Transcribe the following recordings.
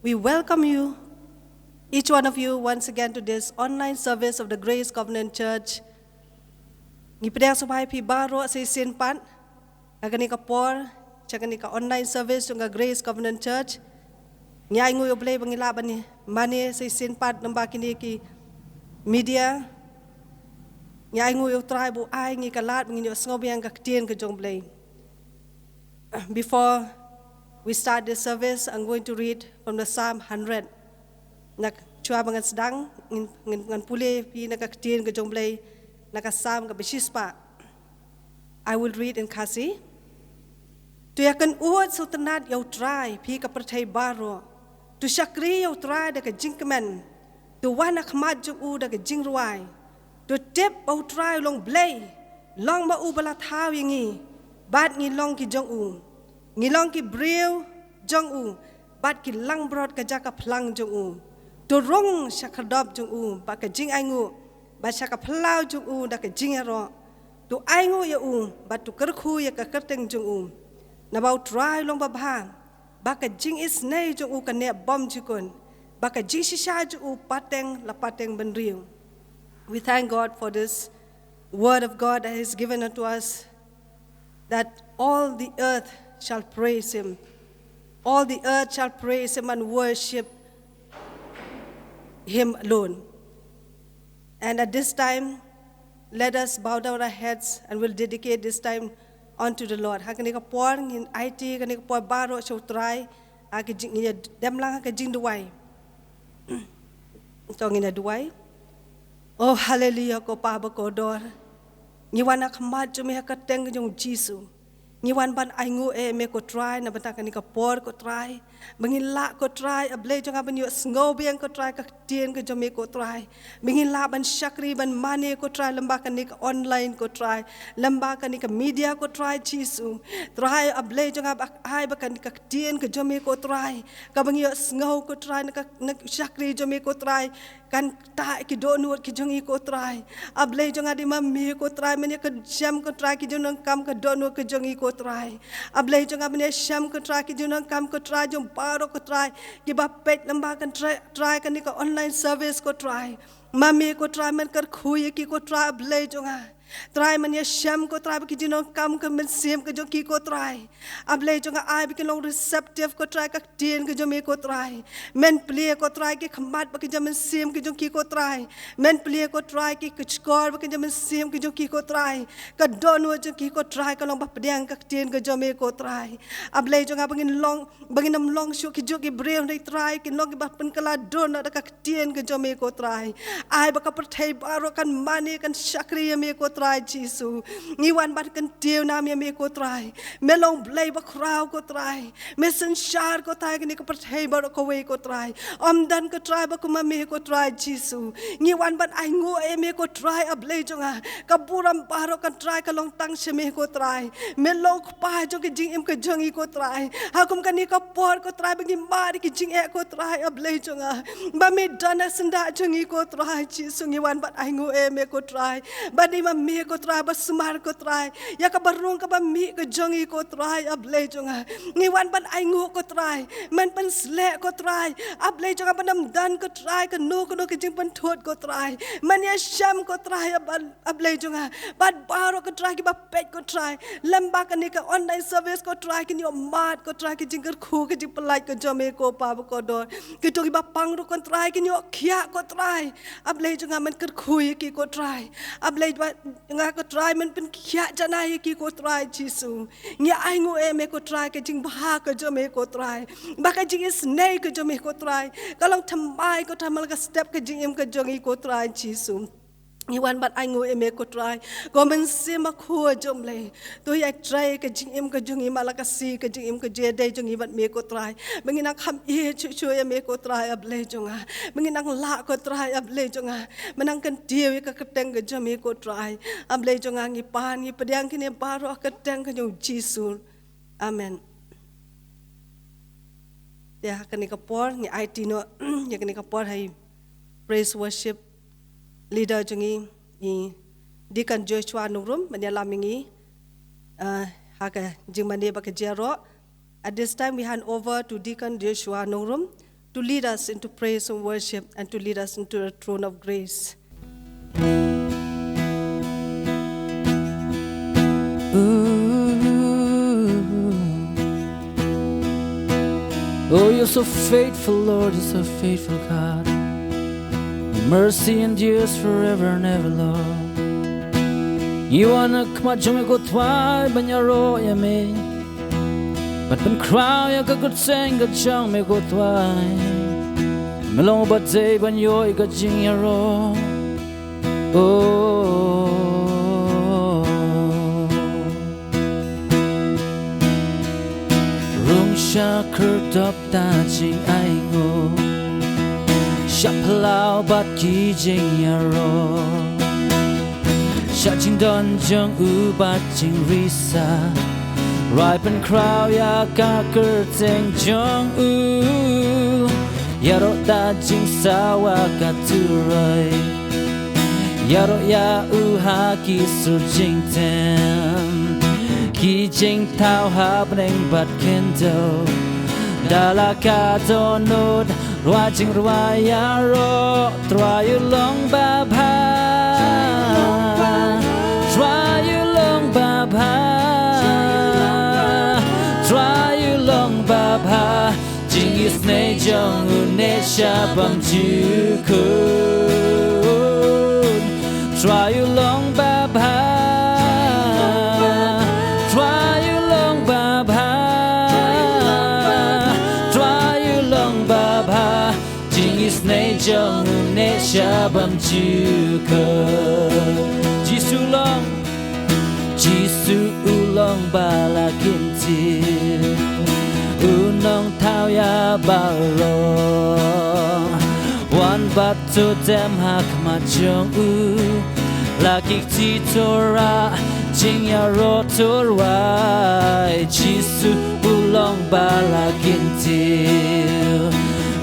We welcome you, each one of you, once again to this online service of the Grace Covenant Church. Ngipedang sampai pi baro sa isin pan, agani ka por, chagani ka online service ng Grace Covenant Church. Ngay nguy oblay bang ilaban ni mani sa isin pan ng bakini ki media. Ngay nguy utray bu ay ngi kalat ngi sngobiang ka tien ka jongblay. Before we start this service, I'm going to read from the Psalm 100. Nak chua bangan sedang ngan pulih pi nak tien ka jongblay. Nakasam ka besispa. I will read in Khasi. Tu yakan uat sultanat yau try pi ka pertai baro. Tu syakri yau try da ka jingkemen. Tu wanak maju u da ka jingruai. Tu tip au try long blay. Long ma u bala thau yangi. Bat ngi long ki jong u. Ngi long ki brew jong u. Bat ki lang brod ka jaka plang jong u. Tu rong syakadop jong u. Ba ka jing aingu. Baca ka pelau jung da ka jingero tu aingu ya ba tu kerku ya ka kerteng jung na bau try long ba ka jing is nei jung ka ne bom jukun ba ka jing shisha jung pateng la pateng benriu. We thank God for this word of God that is given unto us, that all the earth shall praise him. All the earth shall praise him and worship him alone. And at this time, let us bow down our heads and we'll dedicate this time unto the Lord. Hakani ka por ngin IT kani ka por baro chautrai aki jing demlang ka jing duwai. So ngina duwai. Oh hallelujah ko pa ba ko dor. Ngiwana khamat jume ka teng jong Jesus. Ngiwan ban aingu me ko try na bata kani ka por ko try. Mengila ko try ablay jong aban yo sngobiang ko try ka tien ko jome ko try. Mengila ban syakri ban mane ko try lembakan ni ka online ko try. Lembakan ni ka media ko try Jesus. Try ablay jong abak ai bakan ka tien ko jome ko try. Ka bang yo sngo ko try na syakri jome ko try. Kan ta ki donut ki jong ko try. Ablay jong adi mami ko try men ka jam ko try ki jong kam ka donut ko jong ko try. Ablay jong abne syam ko try ki jong kam ko try jong baro ko try ki ba pet lembakan try kan ni ka online service ko try. Mami ko try men kar khuye ki ko try ablay jong try man ya syam ko try ki jong kam ka men sim ka jong ki ko try. Ablay jong ai bi ki long receptive ko try ka tien ka jong me ko try. Men play ko try ki khamat ba ki jong men sim ki jong ki ko try. Men play ko try ki score ba ki jong men sim ki jong ki ko try. Ka don wo jong ki ko try ka long ba pediang ka tien ka jong me ko try. Ablay jong bangin nam long shu ki jong ki brave dai try ki long ki ba pen kala don da ka tien ka jong me ko try. Ai ba ka perthai baro kan mani kan syakri me ko try Jesus. Ngiwan bat kan tiu nam ya me ko try. Melong blay ba crowd ko try. Mesen shar ko try ni ko perthai baro ko we ko try. Dan ko try ba ko me ko try Jesus. Ngiwan bat ai ngo me ko try ablay jonga. Ka buram baro kan try ka long tang se me ko try. Melong pa jong ki jing im ka jong ko try. Hakum kan ni ka por ko try bagi mari ki jing ko try ablay jonga. Ba me dana senda jong ko try Jesus. Ngiwan bat ai ngo me ko try. Ba ni me ko try ba sumar ko try ya ka barung ka ba mi ko jongi ko try ablay jonga ngiwan ban ai ngu ko try man pan sle ko try ablay jonga banam dan ko try ka no ki jing pan thot ko try man ya sham ko try ablay jonga bad baro ko try ki ba pet ko try lamba ka ni ka online service ko try ki ni mat ko try ki jing khu ki jing palai ko jome ko pa ko dor ki to ki ba pangru ko try ki ni khia ko try ablay jonga man ker khu ki ko try ablay nga ko try man pen kya janai ki ko try Jesus ngi ai ngo me ko try ke jing ba ko jo me ko try ba ka jing is nei ko jo me ko try kalong thamai ko thamal ka step ke jing em ko jongi ko try Jesus Iwan bat ai ngo me ko try ko men sima ko jom le to ya try ke jing em ko jongi malakasi ke jing em ko je dai jongi bat me ko try mengina kham e chu chu me ko try ab le jonga mengina la ko try ab le jonga menang kan dio ka keteng ke jom me ko try ab le jonga ngi pan ngi pediang kini baro keteng ke jong Jesus amen ya kani ka por ngi IT no ya kani ka por hai praise worship leader jungi i Deacon Joshua nungrum manyalamingi haka jingmane baka jero. At this time we hand over to Deacon Joshua nungrum to lead us into praise and worship and to lead us into the throne of grace. Oh, you're so faithful, Lord, you're so faithful, God. Your mercy endures forever and ever, Lord. You wanna come out, Jimmy, go twice, but you're all you me. But when crowd, you got sing, got chung, me go twice. Melong, but say, when you got jing, you're all. Oh. Sha curd up ta jing ai ngô Sha plau bat ki jing ya ro Sha jing don jung u bat jing risa Ripen crow ya ka curd jing jung u Ya ro ta jing sa wa ka tu roi Ya ro ya u ha ki su jing tem Ki jing thao ha bneng bat kendo Dalaka donod Rwa jing rwa ya ro Trwa yu long ba bha Trwa yu long ba bha Trwa yu long ba bha Jing is ne jong u ne sha bam ju kun Trwa yu long ba bha Jong ne sha bam chu cơ Jisu long ba la kim ti u nong thao ya ba ro One bat to them ha kma jong u la kik ti tora jing ya ro tor wai Jisu long ba la kim ti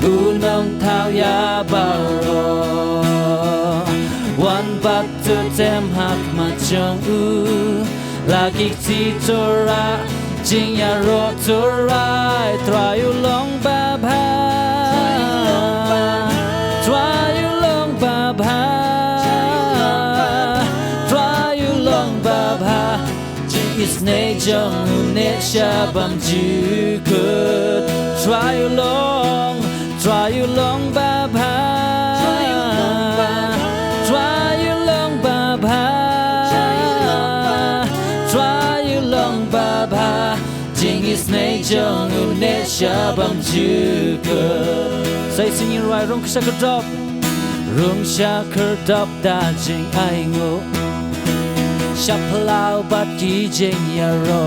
u nong thao ya ba ro One bat to them hak ma chong u la kik ti tora jing ya ro torai Try you long ba bha Try you long ba bha Try you long ba bha Jing is ne jong u ne sha bam ju good Try you long Try you long ba bha Try you long ba bha Try you long ba bha Jing is ne jong u ne sha bam ju cơ Say singing right rung sha kar dop Rung sha kar dop da jing ai ngô Sha plau bat ki jing ya ro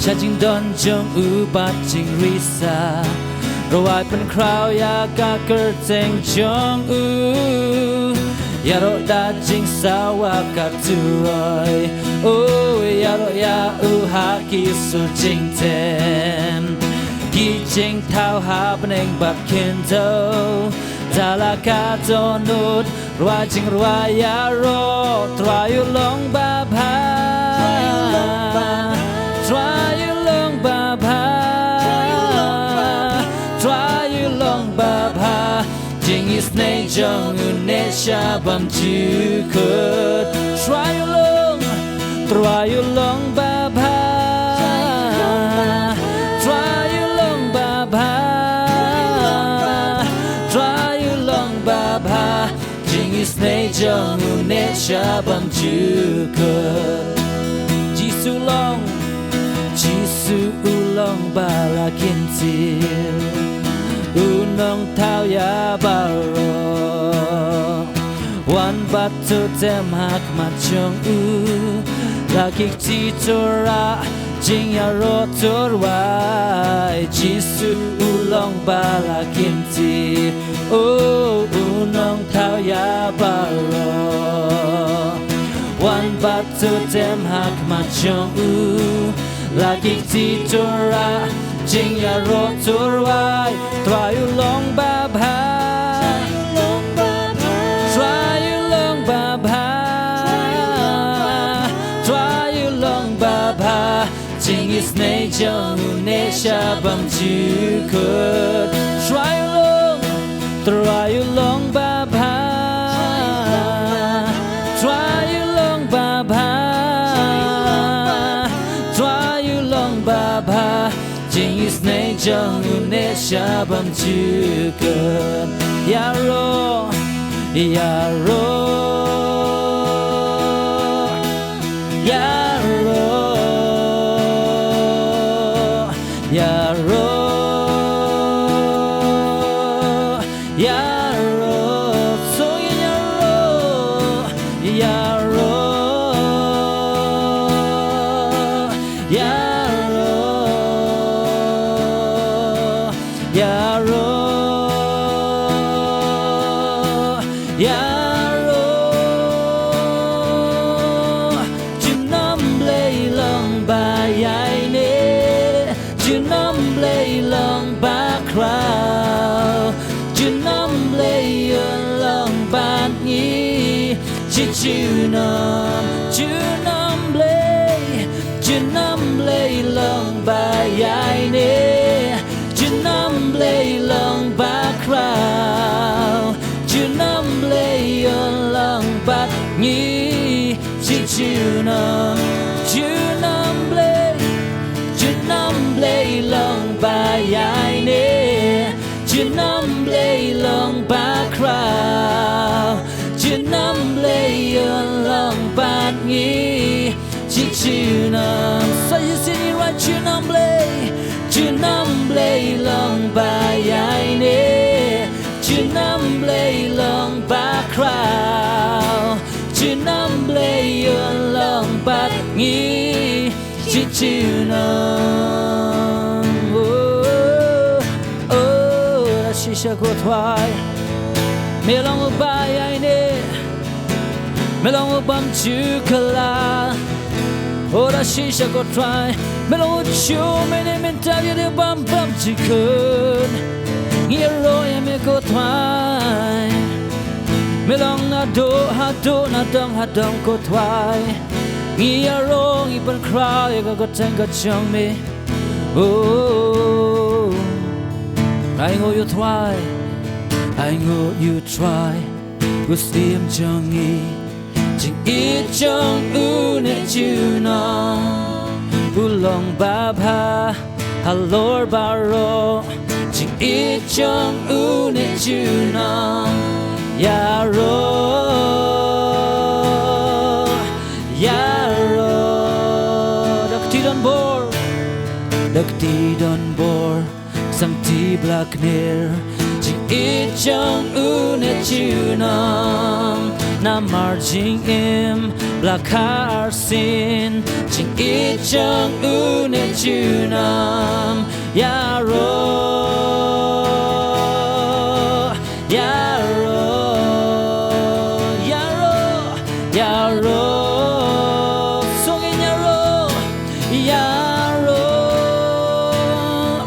Sha jing don jong u bat jing risa Rồi bên crowd ya ka cơ teng jong u Ya ro da jing sa wa ka tu roi Oh ya ro ya u ha ki su jing tem Ki jing thao ha bneng bat kendo Da la ka do nut Rwa jing rwa ya ro Try you long ba bha Try you long ba bha Jing is ne jong u ne sha bam ju could Try you long ba bha Try you long ba bha Try you long ba bha Jing is ne jong u ne sha bam ju could Jisu long ba la kin til u nong thao ya ba ro One bat to them hak ma chong u la kik ti tora jing ya ro tor wai Jisu u long ba la kim ti u nong thao ya ba ro One bat to them hak ma chong u la kik ti tora Jing ya ro tur wai Try you long ba bha Try you long ba bha Try you long ba bha Jing is is nay trong nê Shabong Jingkhot try along Baba try along Baba try along Baba Jing is nay trong nê Shabong Jingkhot Yaro lòng bài ai nè Chúa nắm lấy lòng ba crowd Chúa nắm lấy lòng bát nhĩ Chúa nắm lấy lòng bài ai nè Chúa nắm lấy lòng ba crowd Chúa nắm lấy lòng bát nhĩ Chúa nắm Chúa nắm lấy lòng bài ai nè Chúa nắm lấy lòng ba crowd Chúa nắm lấy lòng bát nhĩ Chúa nắm đã chỉ sẽ có thoại mẹ lòng bài ai nè mẹ lòng bám chữ kala ora shisha go try melo chu mene mental de bam bam chicken hero me go try melong na do na dong go try hero iban cry go tanga chong me oh I know you try go steam jongi Jing ít trong nè chư nong long Baba Halor Baro Jing ít trong nè chư nong Yaro Dak ti don bor Sam ti black near Jing ít trong nè chư nong na margin im blakar sin Jing ít trong nè chư nam Yaro Songin Yaro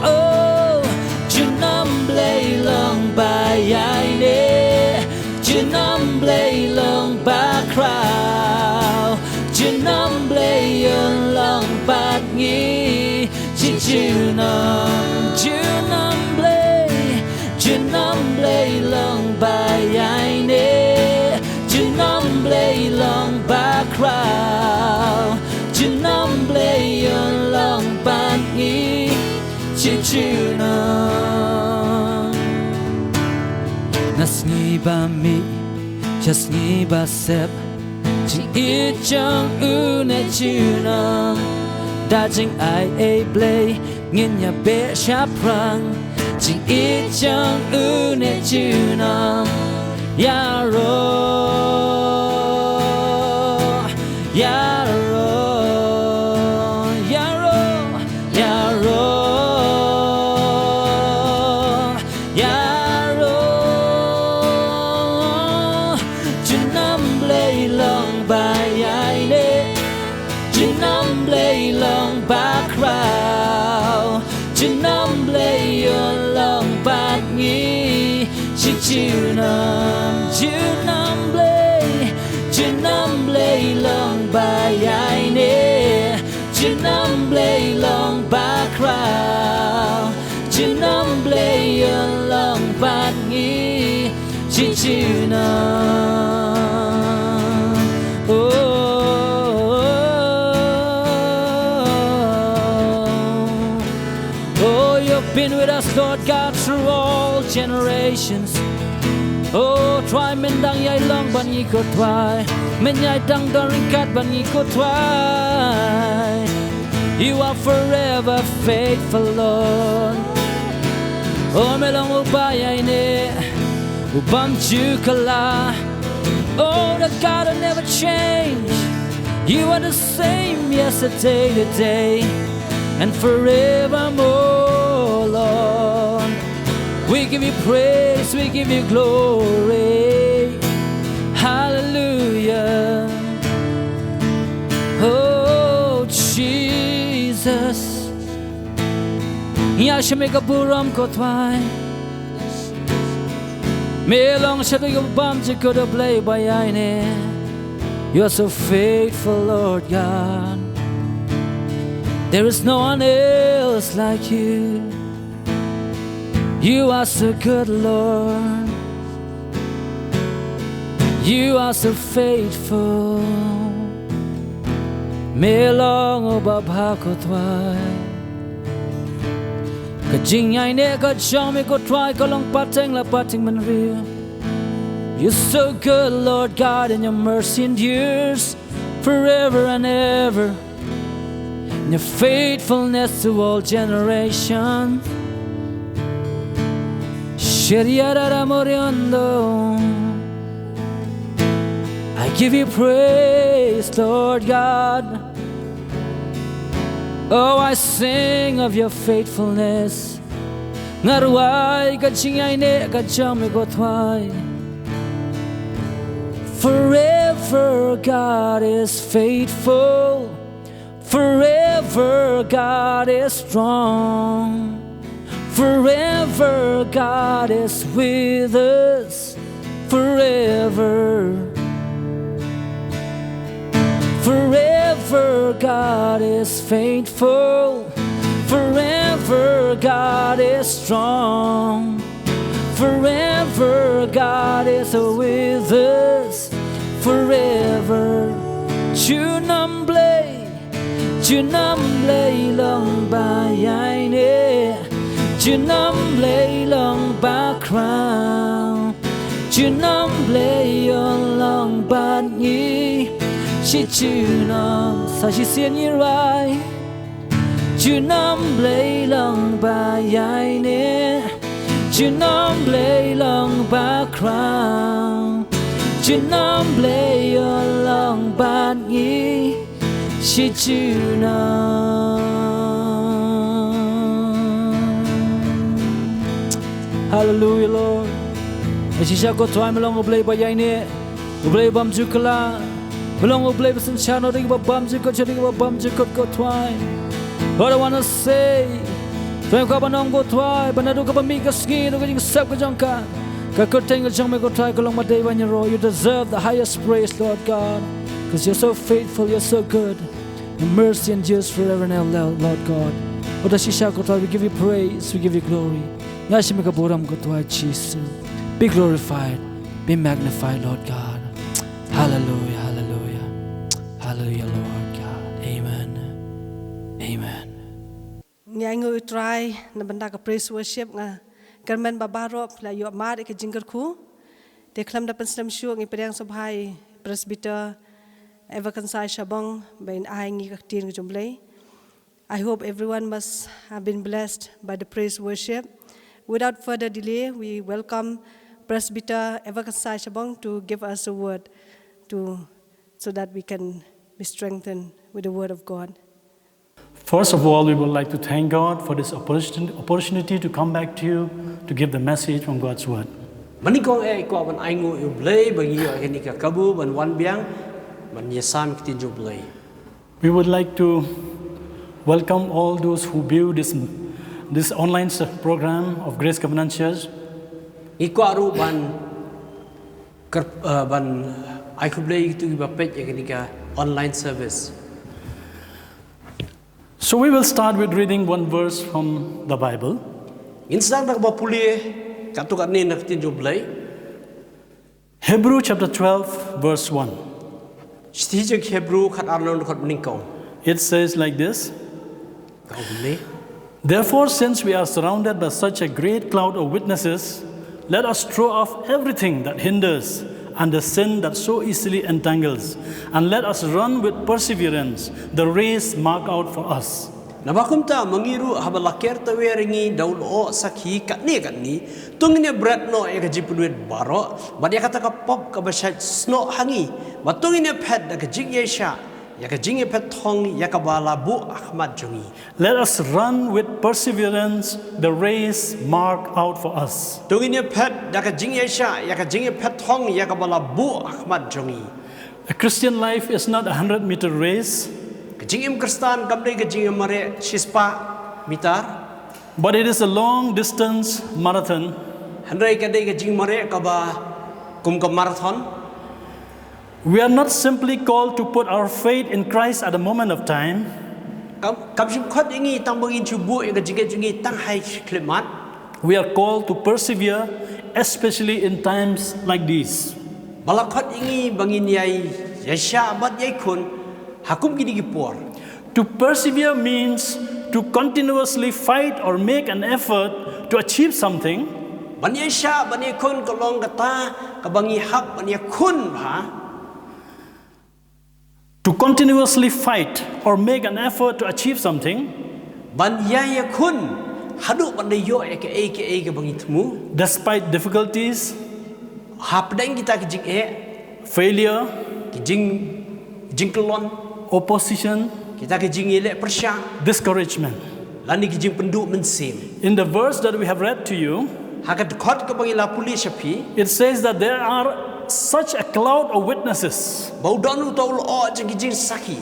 oh Chu nam play long bài ai nè Chu nam play long ba crowd Chu nam play long bát nhĩ Chu nam play long bài ai nè Chu nam play long ba crowd Chu nam play long bát nhĩ Chu nam nas ni ba mi just ni ba sep Jing ít trong nè chư nam đã jing ai a play ngin nhà bé sharp rang Jing ít trong nè chư nam Yaro Chu nam play long bài ai nè Chu nam play long ba crowd Chu nam play long bát nhĩ Chu nam play long bài ai nè Chu nam play long china oh you've been with us Lord God through all generations oh try men dang yai long ban yi ko try men yai dang daring kat ban yi ko try you are forever faithful Lord oh me long ubay ne ubam chukala oh the God will never change you are the same yesterday today and forevermore Lord we give you praise we give you glory hallelujah oh Jesus Iaishah me kaburam ko twai me long shadow yo bam je ko do play by aine you are so faithful Lord God there is no one else like you you are so good Lord you are so faithful me long obabha ko twai ka jing ai ne ka chong me ko try ko long pateng la pateng man ri you're so good Lord God and your mercy endures forever and ever and your faithfulness to all generations Shariara moriando I give you praise Lord God oh, I sing of your faithfulness. Ngaruai ka chingay ne ka chame ko twai. Forever God is faithful. Forever God is strong. Forever God is with us. Forever. Forever God is faithful. Forever God is strong. Forever God is with us. Forever. Junam blay long ba yai ne. Junam blay long ba crown. Junam blay long ba ni. She junam sa she sien yi rai junam blay long ba yai ne junam blay long ba crown junam blay long ba yi she junam hallelujah Lord she shall go time along blay ba yai ne blay bam jukala Belong to play with channel ring bam jikot bam jikot go twine. What I wanna say, Twen ka banong go twine, banado ka bamiga ski, no getting sap ka jangka. Ka koteng jang me go twine ko long ma day when you roll. You deserve the highest praise, Lord God, because you're so faithful, you're so good. Your mercy endures forever and ever, Lord God. What does she shall go twine? We give you praise, we give you glory. Yashi me ka boram go twine, Jesus. Be glorified, be magnified, Lord God. Hallelujah. Hallelujah, Lord God. Amen. Amen. Ngai ngui try na banda ka praise worship nga garmen babarop la yo mar ke Jingkhot khu te khlam da pensam shu ngi perang sabhai Presbyter Iakhun Shabong bain ai ngi ka tin jumlei. I hope everyone must have been blessed by the praise worship. Without further delay, we welcome Presbyter Iakhun Shabong to give us a word so that we can be strengthened with the word of God. First of all, we would like to thank God for this opportunity to come back to you to give the message from God's word. Manikong ko ban aingu ublay bangi henika kabu ban wan biang ban yesam kitin jublay. We would like to welcome all those who view this online program of Grace Covenant Church. Iko aru ban Aikhun to give a page online service. So we will start with reading one verse from the Bible. Insang nak bapuli katukan ni nak tinjublay. Hebrew chapter 12, verse 1. ที่จะเฮบรูขัดอ่านลงขัดนิ่งกอง It says like this. กองนี้ Therefore, since we are surrounded by such a great cloud of witnesses, let us throw off everything that hinders and the sin that so easily entangles, and let us run with perseverance the race marked out for us. Nabakum ta mangiru habalaker taweringi daul o sakhi katni tungine bread no eka jipunwet baro bad yakata ka pop ka bashat sno hangi batungine pet da jing Iaishah yaka jing pet thong yakabala bu ahmad jungi. Let us run with perseverance the race marked out for us. Tungine pet da jing Iaishah yaka jing pet thong yakabala bu ahmad jungi. A Christian life is not a 100-meter race, Jingim Kristan kamdai ke jingim mare shispa mitar but it is a long-distance marathon. handai kadai ke jing mare kaba kum marathon. We are not simply called to put our faith in Christ at a moment of time, Kam jim khot ingi tambangin chubu ke jing jungi tang hai klimat. we are called to persevere, especially in times like these. Balakot ingi bangin yai Iaishah bat Iakhun hakum gini gipor. To persevere means to continuously fight or make an effort to achieve something. Ban Iaishah ban Iakhun kolong kata kabangi hap ban Iakhun ha. To continuously fight or make an effort to achieve something, Ban Iakhun hadu ban yo eke bangi temu. despite difficulties, Hap deng kita ke jing failure, ke jing kelon. opposition, Kita ke jing elek persya discouragement. lani ke jing penduk mensim. In the verse that we have read to you, Hakat khot ke bangi lapuli syapi it says that there are such a cloud of witnesses. bau donu taul o jing saki.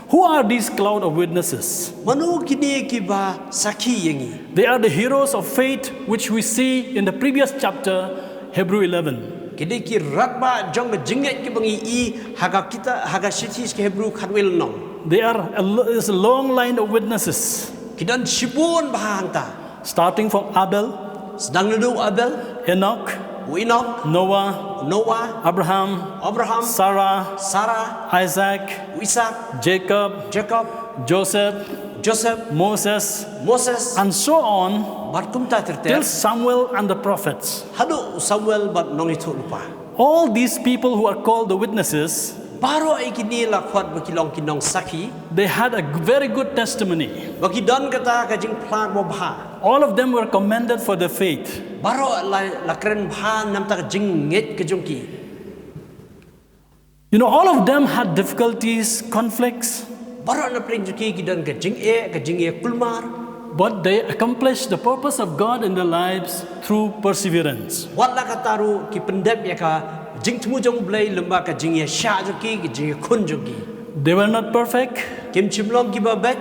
Who are these cloud of witnesses? Manu kini ki ba saki yangi. They are the heroes of faith which we see in the previous chapter, Hebrew 11. Kini ki ratba jong jinget ki bangi I haga kita haga sitis ke Hebrew khatwil nong. There's a long line of witnesses, Kidan sibun bahanta. starting from Abel, Sedang nudu Abel, Enoch, Enoch, Noah, Noah, Abraham, Abraham, Sarah, Sarah, Isaac, Ishak, Jacob, Jacob, Joseph, Joseph, Moses, Moses, and so on Barkum ta till terter. Samuel and the prophets. Hadu Samuel bat nong itu lupa. All these people who are called the witnesses, Baro ay kini lakwat bakilong kinong saki. they had a very good testimony. Bagi don kata kajing plan mo bha. All of them were commended for their faith. Baro la keren bha nam ta kajing nget kajungki. You know, all of them had difficulties, conflicts, Baro na prinjuki kidan kajing kulmar. but they accomplished the purpose of God in their lives through perseverance. Wala kataru ki pendep ya ka jing temu jong blai lemba kajing Iaishah joki kajing Iakhun joki. They were not perfect. Kim chimlong ki babet.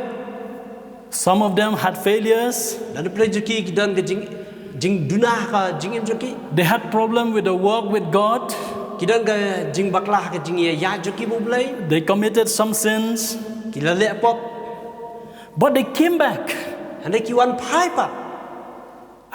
Some of them had failures. Dan prinjuki kidan kajing dunah ka jing joki. They had problem with the walk with God. Kidan ka jing baklah kajing ya joki mo blai. They committed some sins, Kila le pop. but they came back Handai ki wan phai pat.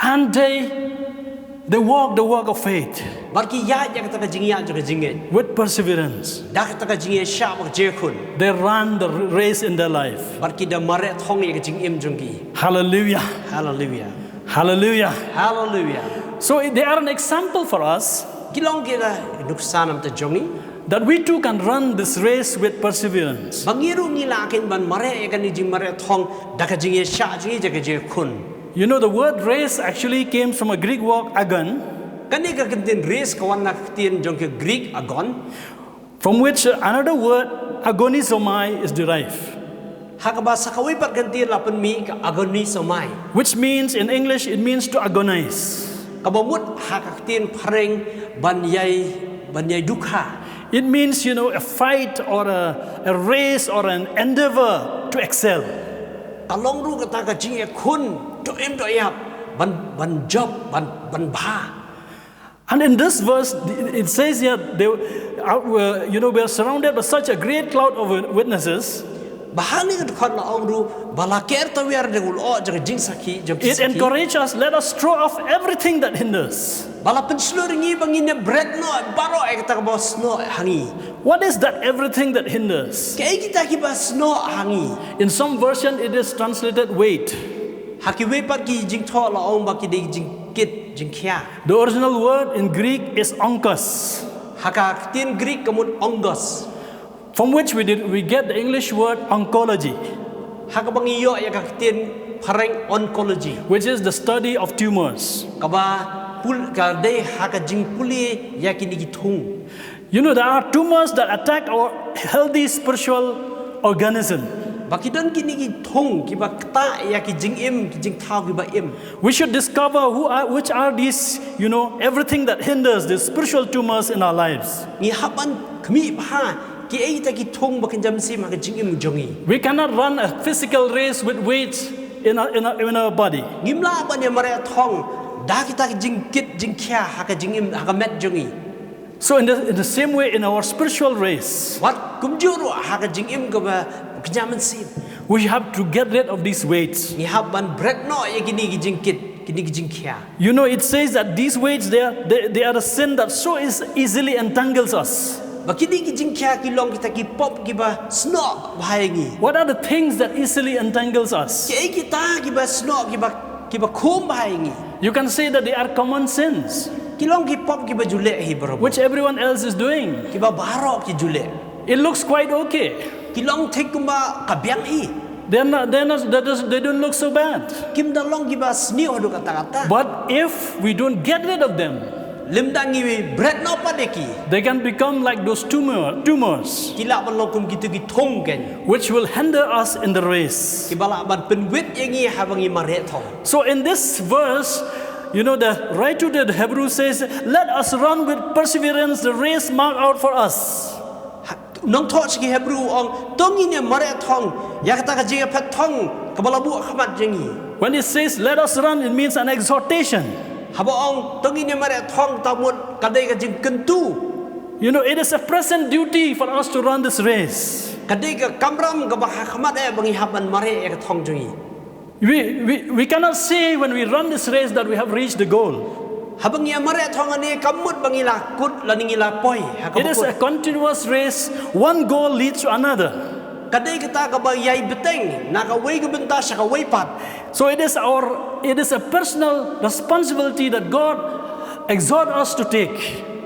and they walked the walk of faith Barki ya kata kajing ya joki jinget. with perseverance. Dah kata kajing Iaishah bak Iakhun. They ran the race in their life. Barki da mare thong ya kajing jongki. Hallelujah. Hallelujah. Hallelujah. Hallelujah. So they are an example for us Kilong kita nuksanam ta jongi. that we too can run this race with perseverance. Bangiru ngila akin ban mare kan jing mare thong da kajing Iaishah jingi jaga Iakhun. You know, the word race actually came from a Greek word agon, Kani ka kentin race kawan nak tin jongke Greek agon. from which another word agonizomai is derived, Hakaba sakawi pat kentin lapan mi ka agoni somai. which means in English it means to agonize. Kabamut hakaktin pareng ban yai dukha. It means, you know, a fight or a race or an endeavor to excel. Kalong ru kata kajing Iakhun do yap ban job ban bha. And in this verse, it says here, we are surrounded by such a great cloud of witnesses. bahani kan khot la ong ru balaker tawer de ul o jaga jing sakhi jam It sakhi encourages us, let us throw off everything that hinders. bala penslo ringi bangin bread no baro ay kata bos no hangi What is that everything that hinders? kay kita ki bas no hangi In some version, it is translated weight. haki we pat ki jing tho la ong ba ki de jing kit jing khia The original word in Greek is onkos, haka tin Greek kamut ongos from which we get the English word oncology, haka bangi yo ya ka tin pareng oncology which is the study of tumors. kaba pul ka de haka jing puli ya ki ni thung You know, there are tumors that attack our healthy spiritual organism. bakidon ki ni thung ki ba kta ya ki jing im ki jing thau ki ba im We should discover which are these, everything that hinders the spiritual tumors in our lives. ni haban khmi ba ki ai ta ki thung ba kin jam si ma ka jing im jongi We cannot run a physical race with weights in our body. ngimla ba ne mare thong da kita ki jing kit jing khia ha ka jing im ha ka met jongi So in the same way, in our spiritual race, wat kumjuru ha ka jing im ka ba kinjaman si we have to get rid of these weights. ni haban bread no ya kini ki jing kit kini ki jing khia It says that these weights, they are the sin that so easily entangles us. ba kini ki jing khia ki long kita ki pop ki ba sno bhaingi What are the things that easily entangles us? ki ai kita ki ba sno ki ba khom bhaingi You can say that they are common sins, ki long ki pop ki ba jule hi bro which everyone else is doing. ki ba baro ki jule It looks quite okay. ki long thek kumba ka biang hi They don't look so bad. kim da long ki ba sni odu kata kata But if we don't get rid of them, lim dangi bread no pa deki they can become like those tumors, kila ban long kum gitu ki thong ken which will hinder us in the race. ki bala ban penwit yangi ha bangi mare thong So in this verse, the writer to the Hebrew says, let us run with perseverance the race marked out for us. nong tho chi Hebrew ong tongi ne mare thong ya kata ka je phat thong ka bala bu khamat jengi When it says let us run, it means an exhortation. habo ong tongi ne mare thong tamut kadai ka jing kentu It is a present duty for us to run this race. kadai ka kamram ka ba khamat bangi haban mare ka thong jengi We cannot say when we run this race that we have reached the goal. habang ya mare thong ani kamut bangi la kut la ningi la poi ha ka It is a continuous race. One goal leads to another. kadai kita ka ba yai beteng na ka wei ka benta sa ka wei pat So it is a personal responsibility that God exhort us to take.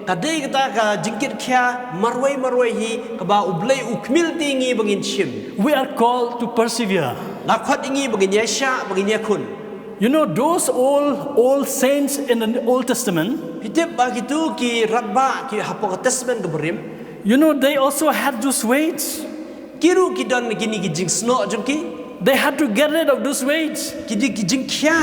kadai kita ka jingkit khia marwai hi ka ba ublei ukmil tingi bangin shim We are called to persevere. la khat ingi bangin Iaishah bangin Iakhun Those old saints in the Old Testament, hitip ba gitu ki ratba ki hapok testament ka berim they also had those weights. kiru ki don gini ki jing sno jongki They had to get rid of those weights ki di ki jing khia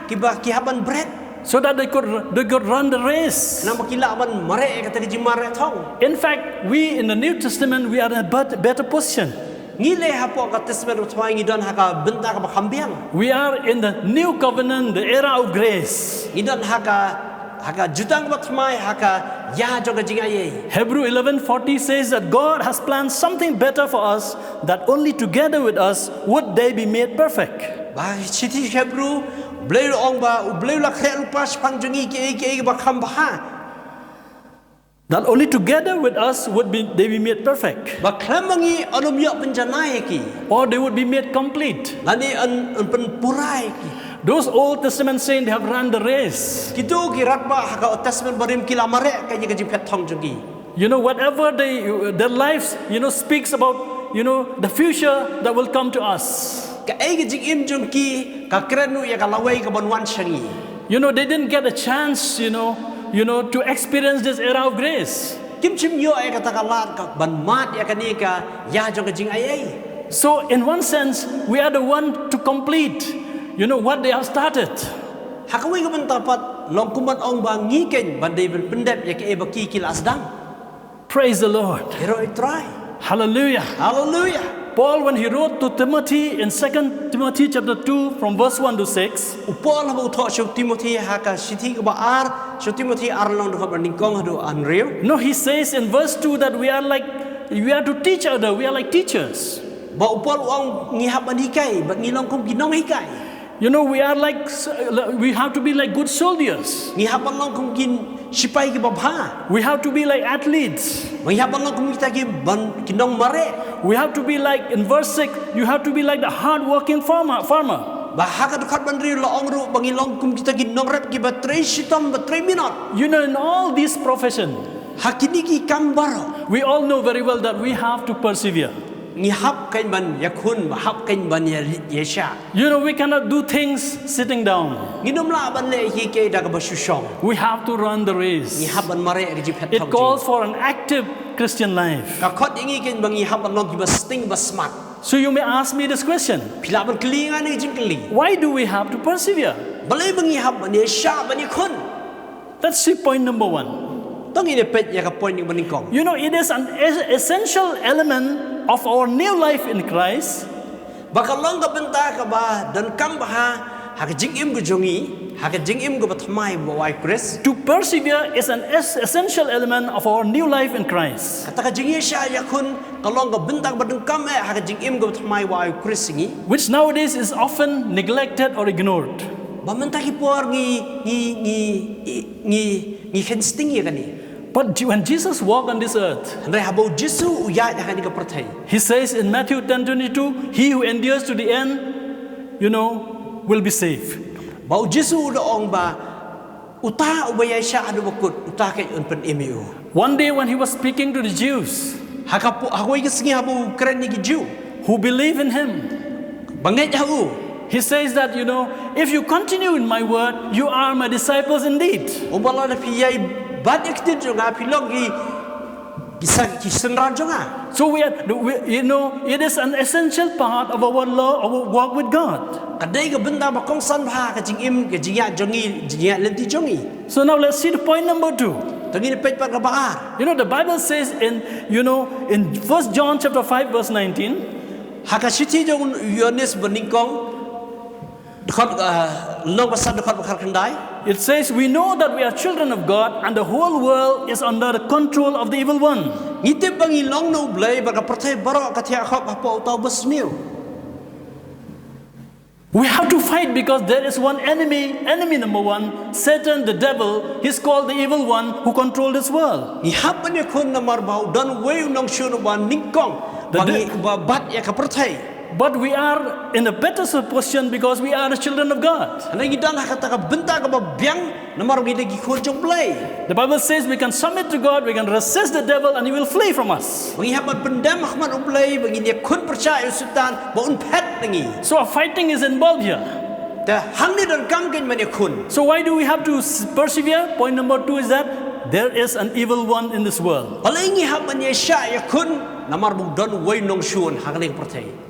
ki ba ki haban bread so that they could run the race. na makila ban mare ka tadi jing mare thong In fact, we in the New Testament, we are in a better position. ngile hapok ka testament thwa ngi don ha ka benta ka ba khambiang We are in the new covenant, the era of grace. idon haka jutang ba thmai haka ya joga jing ai Hebrew 11:40 says that God has planned something better for us, that only together with us would they be made perfect. ba chiti Hebrew blei ong ba blei la khel pas pang jongi ki ba kham ba That only together with us would they be made perfect, ba klamangi anum yo penjanai ki or they would be made complete. lani an pen purai ki Those Old Testament saints, they have run the race. kitu ki ratba haka testament barim kila mare ka ji phet thong jongi Whatever their lives, speaks about, the future that will come to us. ka ai jing im jongki ka krenu ya ka lawai ka bonwan shangi They didn't get a chance, to experience this era of grace. kim chim yo ai ka takalat ka ban mat ya ka ni ka ya jong ka jing ai So in one sense, we are the one to complete, what they have started. hakawi ka ban tapat long kumat ong ba ngiken ban dei pendep ya ka ba ki asdang Praise the Lord. hero I try Hallelujah. hallelujah Paul, when he wrote to Timothy in 2 Timothy chapter 2 from verse 1 to 6, upol ha tho shu Timothy haka sithi ka ba ar shu Timothy ar long do ka ningkong hadu unreal he says in verse 2 that we are to teach other, we are like teachers. ba upol ang ngihap an hikai ba ngilong kong ginong hikai You know, we have to be like good soldiers. ngihap an long kong gin sipai ki babha We have to be like athletes. ngihap an long kong kita ki ban kinong mare We have to be like, in verse 6, you have to be like the hard-working farmer. bahaka dekat bandri laong ru bangilong kong kita ki nong rep ki ba 3 sitom ba 3 minute You know, in all these professions, hakini ki kambaro we all know very well that we have to persevere. ngihap kain ban Iakhun bahap kain ban Iaishah You know, we cannot do things sitting down. nginom la ban le hi ke da ba Shillong We have to run the race. ngihap ban mare ki jipet It calls for an active Christian life. ka khot ingi ken bang ngihap ban long ki ba sting ba smart So you may ask me this question. pila ban kelingan ni jingkeli Why do we have to persevere? balai bang ngihap ban Iaishah ban Iakhun That's point number 1. tong ini pet ya ka point ni baningkong You know, it is an essential element of our new life in Christ bakal long ka benta ka ba dan kam ba ha ka jingim go jongi ha ka jingim go ba thamai ba wai Chris to persevere is an essential element of our new life in Christ, kata ka jingi sha Iakhun ka long ka benta ba dan kam ha ka jingim go ba thamai wai Chris ngi which nowadays is often neglected or ignored. ba menta ki por ngi khen sting ya kani But when Jesus walked on this earth, Andai habau Jesu uya ya kani ka perthai he says in Matthew 10:22, he who endures to the end, will be saved. bau Jesu do ong ba uta ubaya sha adu bakut uta kai un pen emiu One day when he was speaking to the Jews hakapu hagoi ki singi habu keren ni ki Jew who believe in him, banget hau he says that, if you continue in my word, you are my disciples indeed. umbala na piyai bad iktin jonga pilong ki senran jonga So it is an essential part of our walk with God. kadai ka benda ba kong san ba ka jingim ka jingya jongi jingya lenti jongi So now let's see the point number 2. tangi ni pet pa ka baar The Bible says in 1 John chapter 5 verse 19, haka siti jong Yohanes beningkong dekat long pasal dekat bakar kendai it says, we know that we are children of God and the whole world is under the control of the evil one. ngitip bangi long no blai ba ka perthai barok ka tia khop apa utau besmiu We have to fight because there is one enemy number 1, Satan, the devil. He's called the evil one who controls this world. ni hap ne khun namar bau dan weu nong shun ba ningkong bangi ba bat ya ka perthai But we are in a better position because we are the children of God. anai gidan kata ka benta ka ba biang namar ngi gi khun jong blai The Bible says we can submit to God, we can resist the devil, and he will flee from us. bangi hap pendam ahmad blai bangi ni khun percaya sultan ba un pet ngi So a fighting is involved here. ta hang ni dan kam ken mani khun So why do we have to persevere? Point number 2 is that there is an evil one in this world. balai ngi hap mani sha ya khun namar bu don wei nong shun hang ni perthai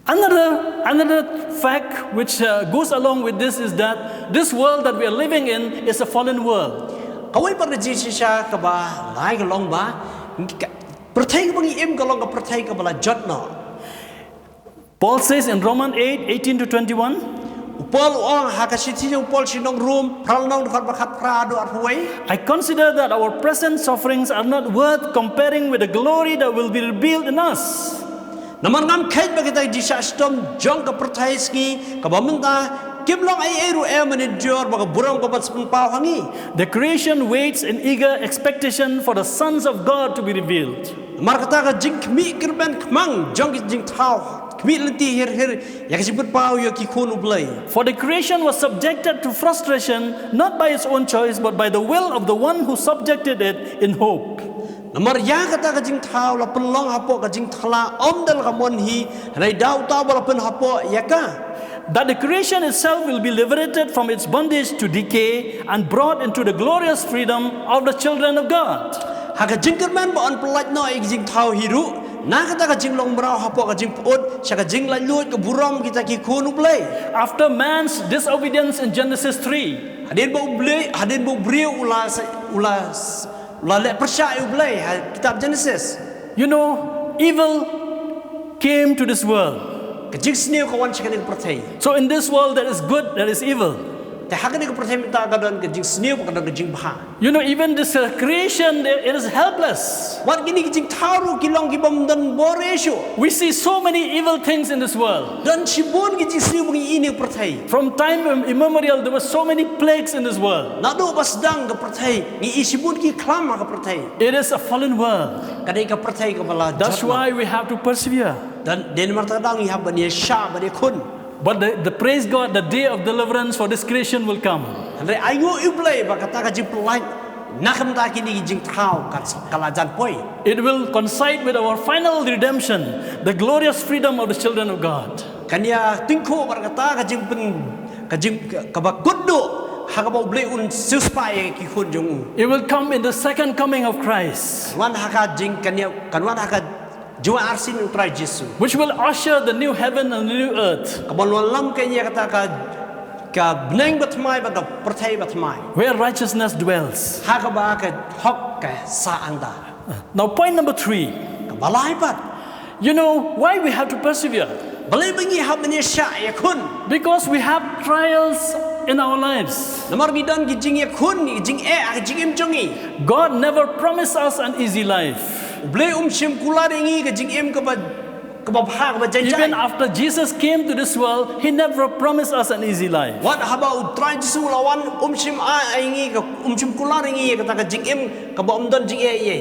Another fact which goes along with this is that this world that we are living in is a fallen world. kawai par ji sha ka ba lai ka long ba perthai ka bangi em ka long ka perthai ka bala jot no Paul says in Romans 8:18 to 21, upol ong hakasiti upol sinong room pral nong dekat bakat prado at huai I consider that our present sufferings are not worth comparing with the glory that will be revealed in us. namar ngam kait ba kita di sastom jong ka perthai ski ka bamenta kimlong ai eru mani jor ba ka burong ka bat spun pau hangi The creation waits in eager expectation for the sons of God to be revealed. mar kata ka jing mi kirban kmang jong ki jing thau kmi lenti her ya ka siput pau yo ki khonu blai For the creation was subjected to frustration not by its own choice but by the will of the one who subjected it in hope. namar ya kata ka jing thau la penlong hapo ka jing thala omdal ka mon hi rai dau ta bala pen hapo ya ka That the creation itself will be liberated from its bondage to decay and brought into the glorious freedom of the children of God. haka jing kirman ba on pelat no ai jing thau hiru na kata ka jing long brau hapo ka jing pot saka jing la lut ka burom kita ki khonu blai After man's disobedience in Genesis 3, hadin bau brio ula le percaya blai kitab Genesis evil came to this world. ka jing sneu ka wan chakaning perthai So in this world there is good, there is evil. แต่หากนี่ก็ประเทศมิตากันก็จริงสนิวกันก็จริงบ้า You know, even this creation, it is helpless. วันนี้ก็จริงท้าวรู้กิลองกิบมดันบริสุทธิ์ We see so many evil things in this world. ดันชิบุนก็จริงสนิวบางอีนี่ประเทศ From time immemorial, there were so many plagues in this world. นักดูบัสดังกับประเทศนี่อิชิบุนกี่คลามกับประเทศ It is a fallen world. กันนี้กับประเทศกับเวลา That's why we have to persevere. ดันเดนมาร์ตดังยี่ฮับบันยาชาบันยาคุณ But the praise God, the day of deliverance for this creation will come. เลยอายุอิบเลยบักตากจิบไลนักมตากินจริงเท้ากับกลาจันป่วย It will coincide with our final redemption, the glorious freedom of the children of God. กันยาติ้งโคบักตากจิงเป็นกจิงกับบักกุดดูหากบอกเบลอุนซิสไปกี่คนจง It will come in the second coming of Christ, วันหากจิงกันยากันวันหากjua arsin utrai Yesus which will usher the new heaven and the new earth, kabalwan lam kanya kata ka bneng batmai ba ka perthai batmai where righteousness dwells. ha ka ba ka hok ka sa anda Now, point number 3. ka balai pat You know why we have to persevere? balai bangi ha bani sha Iakhun Because we have trials in our lives. namar bidan ki jing Iakhun ki jing jing em jongi God never promised us an easy life. ble shim kula ringi ka jing em ka ba bha ka ba jai jai Even after Jesus came to this world, He never promised us an easy life. wat haba utrai Yesus lawan shim ingi ka shim kula ringi ka ta ka jing em ka ba dan jing ye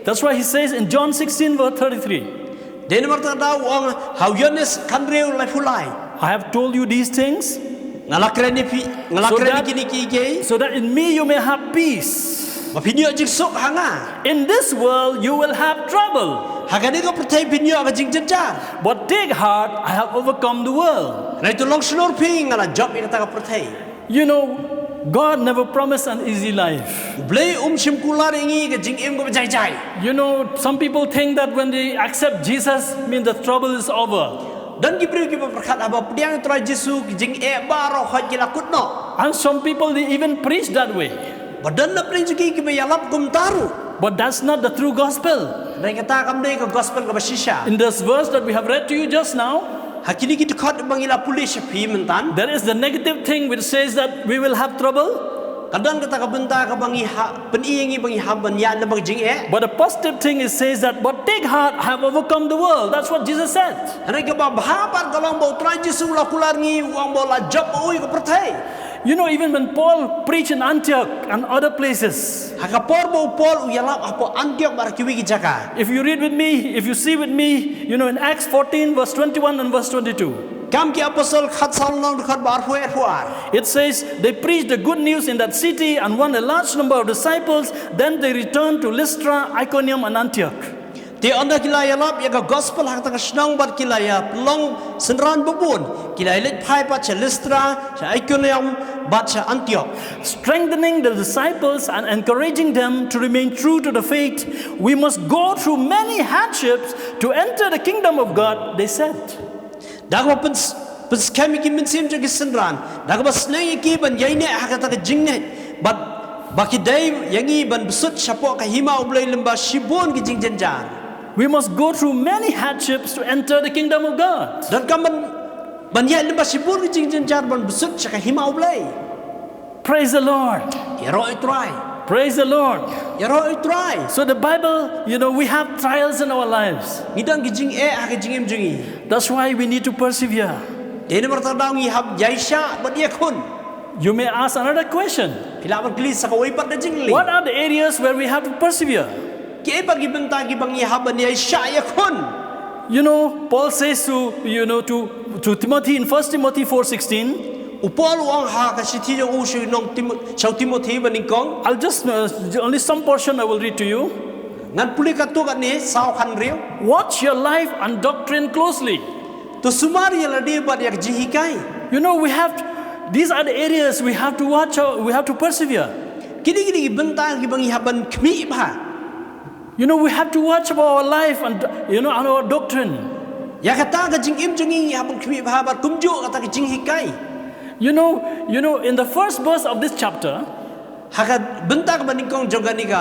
That's why He says in John 16 verse 33, den marta da wang how yones kan reu lai fulai I have told you these things ngalakreni kini ki so that in me you may have peace. ma pinyo jing sok hanga In this world you will have trouble. hagani ko perthai pinyo ka jing janjar But take heart, I have overcome the world. na itu long snor ping ngala job ina ta ka perthai You know, God never promised an easy life. blei shim kula ringi ka jing em ko jai jai You know, some people think that when they accept Jesus, means the trouble is over. dan ki priu ki perkhat aba pediang trai Yesu ki jing baro khot ki lakut no And some people, they even preach that way. badan na pring ki ki yalap kum taru But that's not the true gospel. dai kata kam dei ka gospel ka basisha In this verse that we have read to you just now, hakini ki khot bangila pulis phi mentan there is the negative thing which says that we will have trouble. kadang kata ka benta ka bangi ha peniingi bangi ha ban ya na bang jing But the positive thing is says that, but take heart, I have overcome the world. That's what Jesus said. ana ka ba bhapan ka lang bo trai Yesu la kularngi wang bo la job oi ka perthai You know, even when Paul preached in Antioch and other places, hakapor bo pol uyalap apo Antioch bar kiwi ki jaka if you read with me, if you see with me, you know, in Acts 14 verse 21 and verse 22, kam ki apostle khat sal nong khat bar huar it says they preached the good news in that city and won a large number of disciples. Then they returned to Lystra, Iconium and Antioch. ti anda kilaya lap ya ka gospel hak ta snong bar kilaya long senran bubun kilaya let phai pa cha Lystra cha Iconium bat cha Antioch Strengthening the disciples and encouraging them to remain true to the faith, we must go through many hardships to enter the kingdom of God, they said. daga pen skami ki min sim cha ki senran daga bas nei ki ban yai ne hak ta ka jing ne bat baki dai yangi ban besut chapo ka hima ublai lemba shibon ki jing janjar We must go through many hardships to enter the kingdom of God. dan kam ban yai lemba shibon ki jing janjar ban besut cha ka hima ublai Praise the Lord. ya ro try Praise the Lord. ya ro try So the Bible, you know, we have trials in our lives. ngidang ki jing hak jing em jingi That's why we need to persevere. dene marta dang i hab Iaishah bat Iakhun You may ask another question. pila ban kli sa ka oi pat da jing li What are the areas where we have to persevere? ki ba ki benta ki bang i hab ban Iaishah Iakhun You know, Paul says to Timothy in 1 Timothy 4:16, upol wang ha ka sithi jo u shu nong Timothy ban kong I'll just, only some portion I will read to you. ngan puli ka tu ka ni sao khan riu Watch your life and doctrine closely. to sumari la di bat yak jihikai You know, these are the areas we have to watch out, we have to persevere. kini ki benta ki bang i hab ban khmi ba You know, we have to watch about our life and, you know, and our doctrine. ya kata ka jing im jingi hab ban khmi ba bat kumju kata ki jing hikai You know, in the first verse of this chapter, haka benta ka ban kong jogani ka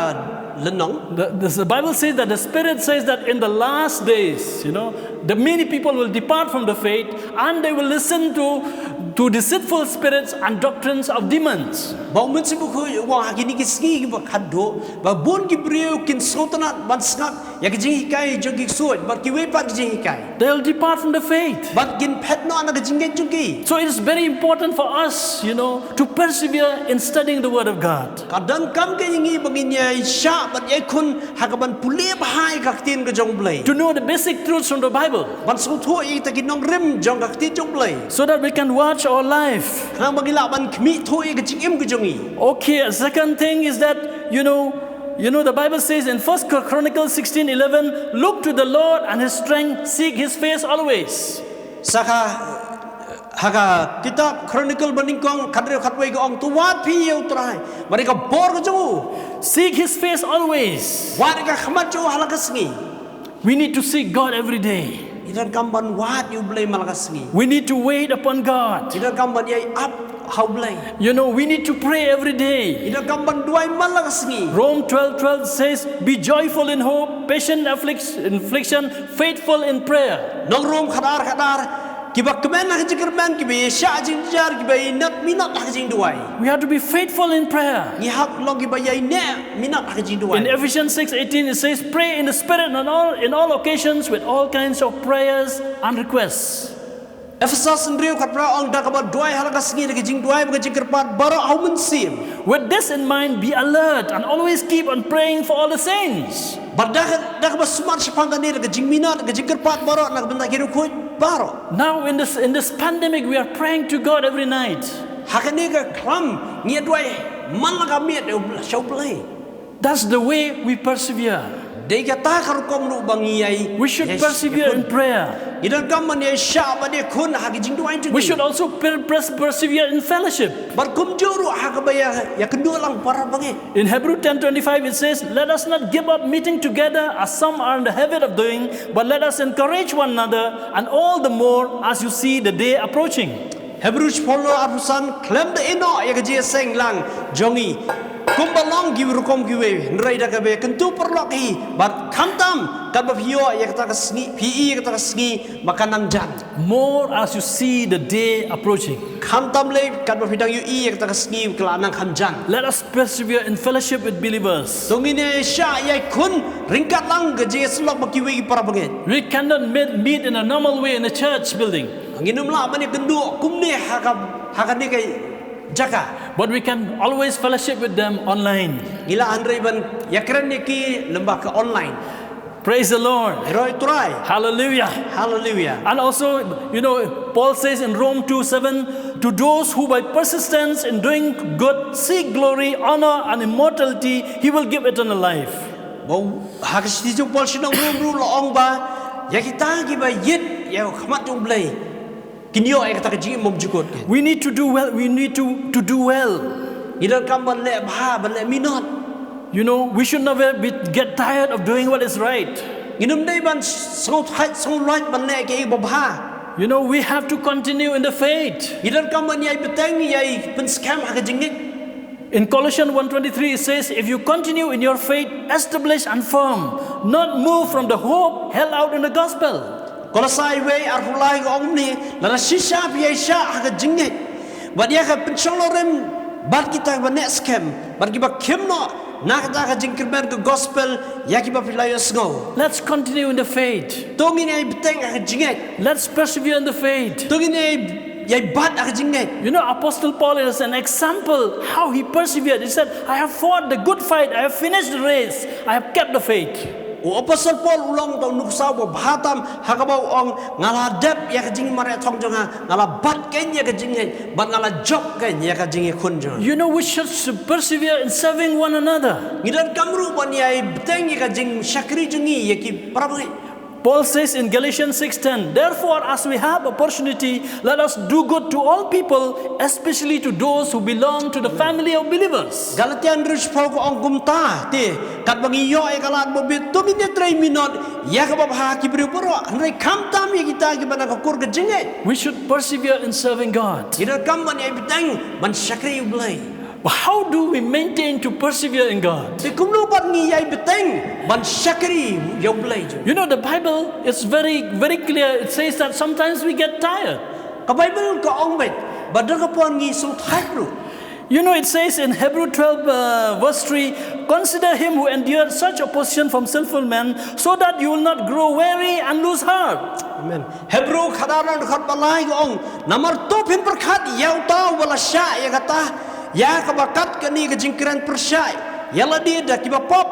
lenong the Bible says that the Spirit says that in the last days, you know, the many people will depart from the faith and they will listen to deceitful spirits and doctrines of demons. Bang mun sibu khu wa gini kisngi ba khaddo ba bon ki breu kin sotanat ban skak ya ki jing kai jogi suat ba ki we pa jing kai. They will depart from the faith. Ba kin phet no ana jing gen jugi. So it is very important for us, to persevere in studying the Word of God. Kadang kam ke yingi bangin Iaishah ba Iakhun hakaban pule bahai kaktin ke jong blai. To know the basic truths from the Bible. Ban so tho I ta kin nong rim jong kaktin jong blai. So that we can watch our life. Nang bagila ban khmi tho I ke jing im ke jongi. Okay, second thing is that, the Bible says in 1 Chronicles 16:11, look to the Lord and His strength, seek His face always. Haka kitab Chronicle baningkong kadre khatwei ko ong tuwat pi eu trai mereka bor ko ju Seek His face always. wa ka khamat ju halakas ngi We need to seek God every day. idan kamban wat you blame malakas ngi We need to wait upon God. idan kamban yai up how blame We need to pray every day. idan kamban duai malakas ngi Rome 12:12 says, be joyful in hope, patient in affliction, faithful in prayer. nong rom khadar kiba kemen nak jikir man kiba sha jing jar kiba inat minat nak jing duai We have to be faithful in prayer. ni hak log kiba yai ne minat nak jing duai In Ephesians 6:18 it says, pray in the Spirit and in all occasions with all kinds of prayers and requests. Efesas sendiri katra ong dak ba duai halakas ngi jing duai ba jikir pat baro au mensim. With this in mind, be alert and always keep on praying for all the saints. Badak ba smart sepangkan ni ke jing minat ke jikir pat baro nak benda kiru kuj baro. Now in this pandemic, we are praying to God every night. Hakani ke kram ngi duai man la miet eu shau play. That's the way we persevere. Dei kata kar kom nu bangi ai. We should persevere in prayer. Idan kam man Iaishah ba de kun hak jing duai tu. We should also persevere in fellowship. Bar kum juru hak ba ya kedua lang para bangi. In Hebrew 10:25 it says, let us not give up meeting together as some are in the habit of doing, but let us encourage one another, and all the more as you see the day approaching. Hebrews follow apusan klem de ino ya ke seng lang jongi. Kum balong gi rukom gi we nrai da kabe kentu perlok hi bat khantam kad ba phio ya kata kasni phi kata kasni makanang jan More as you see the day approaching. khantam le kad ba phidang yu I kata kasni kelanang khanjan. Let us persevere in fellowship with believers. Tongine sha Iakhun ringkat lang ge slok ba ki we para banget. We cannot meet in a normal way in a church building, Nginum la mani kendu kum ne hakani kai jaka. but we can always fellowship with them online. Gila andrei ban yakran ni ki lembah ke online. Praise the Lord. Roy try. Hallelujah. Hallelujah. And also, Paul says in Rome 2:7, to those who by persistence in doing good seek glory, honor, and immortality, He will give eternal life. Bau hakas ti jong Paul sinong ru lo ong ba ya kita gi ba yit ya khamat jong blai. Kinyo ay kata ji mom jukot. We need to do well. We need to do well. Idan kam ban le bha ban le minot. We should never get tired of doing what is right. Nginum dai ban song right ban le ke ba bha. We have to continue in the faith. Idan kam ban yai beteng yai pen scam ha jingit. In Colossians 1:23 it says, if you continue in your faith, established and firm, not move from the hope held out in the gospel. Kalau sai we arfulai ko ong ni la shisha pi Iaishah ha jingit. Ba dia ka pencolorem bat kita ba next scam. Bat ki ba kemno nak ta ka jingkir ber ke gospel ya ki ba pilayos ngo. Let's continue in the faith. Tongin ay beteng ha jingit. Let's persevere in the faith. Tongin ay yai bat ha jingit. Apostle Paul is an example how he persevered. He said, I have fought the good fight, I have finished the race, I have kept the faith. Apostle Paul ulong tau nuksaw bo bhatam hakabaw ong ngala dep ya kajing mare thong jonga ngala bat ken ya kajing bat ngala job ken ya kajing khun jonga. We should persevere in serving one another. Ngidan kamru ban ya beteng ya kajing syakri jongi ya ki prabai. Paul says in Galatians 6:10, therefore as we have opportunity, let us do good to all people, especially to those who belong to the family of believers. Galatian rich Paul ko ong gumta ti kat bangi yo ay kalat mo bit to minute 3 minute ya ka babha ki bru poro ngai kam tam ya kita ki bana ka kur ke jinge. We should persevere in serving God. Ngidan kam ban ya beteng ban syakri blai. But how do we maintain to persevere in God? Thì cũng nó bắt nghi ai bị tên ban shakari yêu blay chứ. You know, the Bible is very, very clear. It says that sometimes we get tired. Cái Bible có ông vậy, bà đừng có bọn nghi sâu thái rồi. You know, it says in Hebrew 12 verse 3, consider him who endured such opposition from sinful men, so that you will not grow weary and lose heart. Amen. Hebrew khadaran khat balai của ông, namar to pin perkhat yau tao wala sha ya kata, ya kabakat kani ke jingkran persai, yala dia dah kiba pop,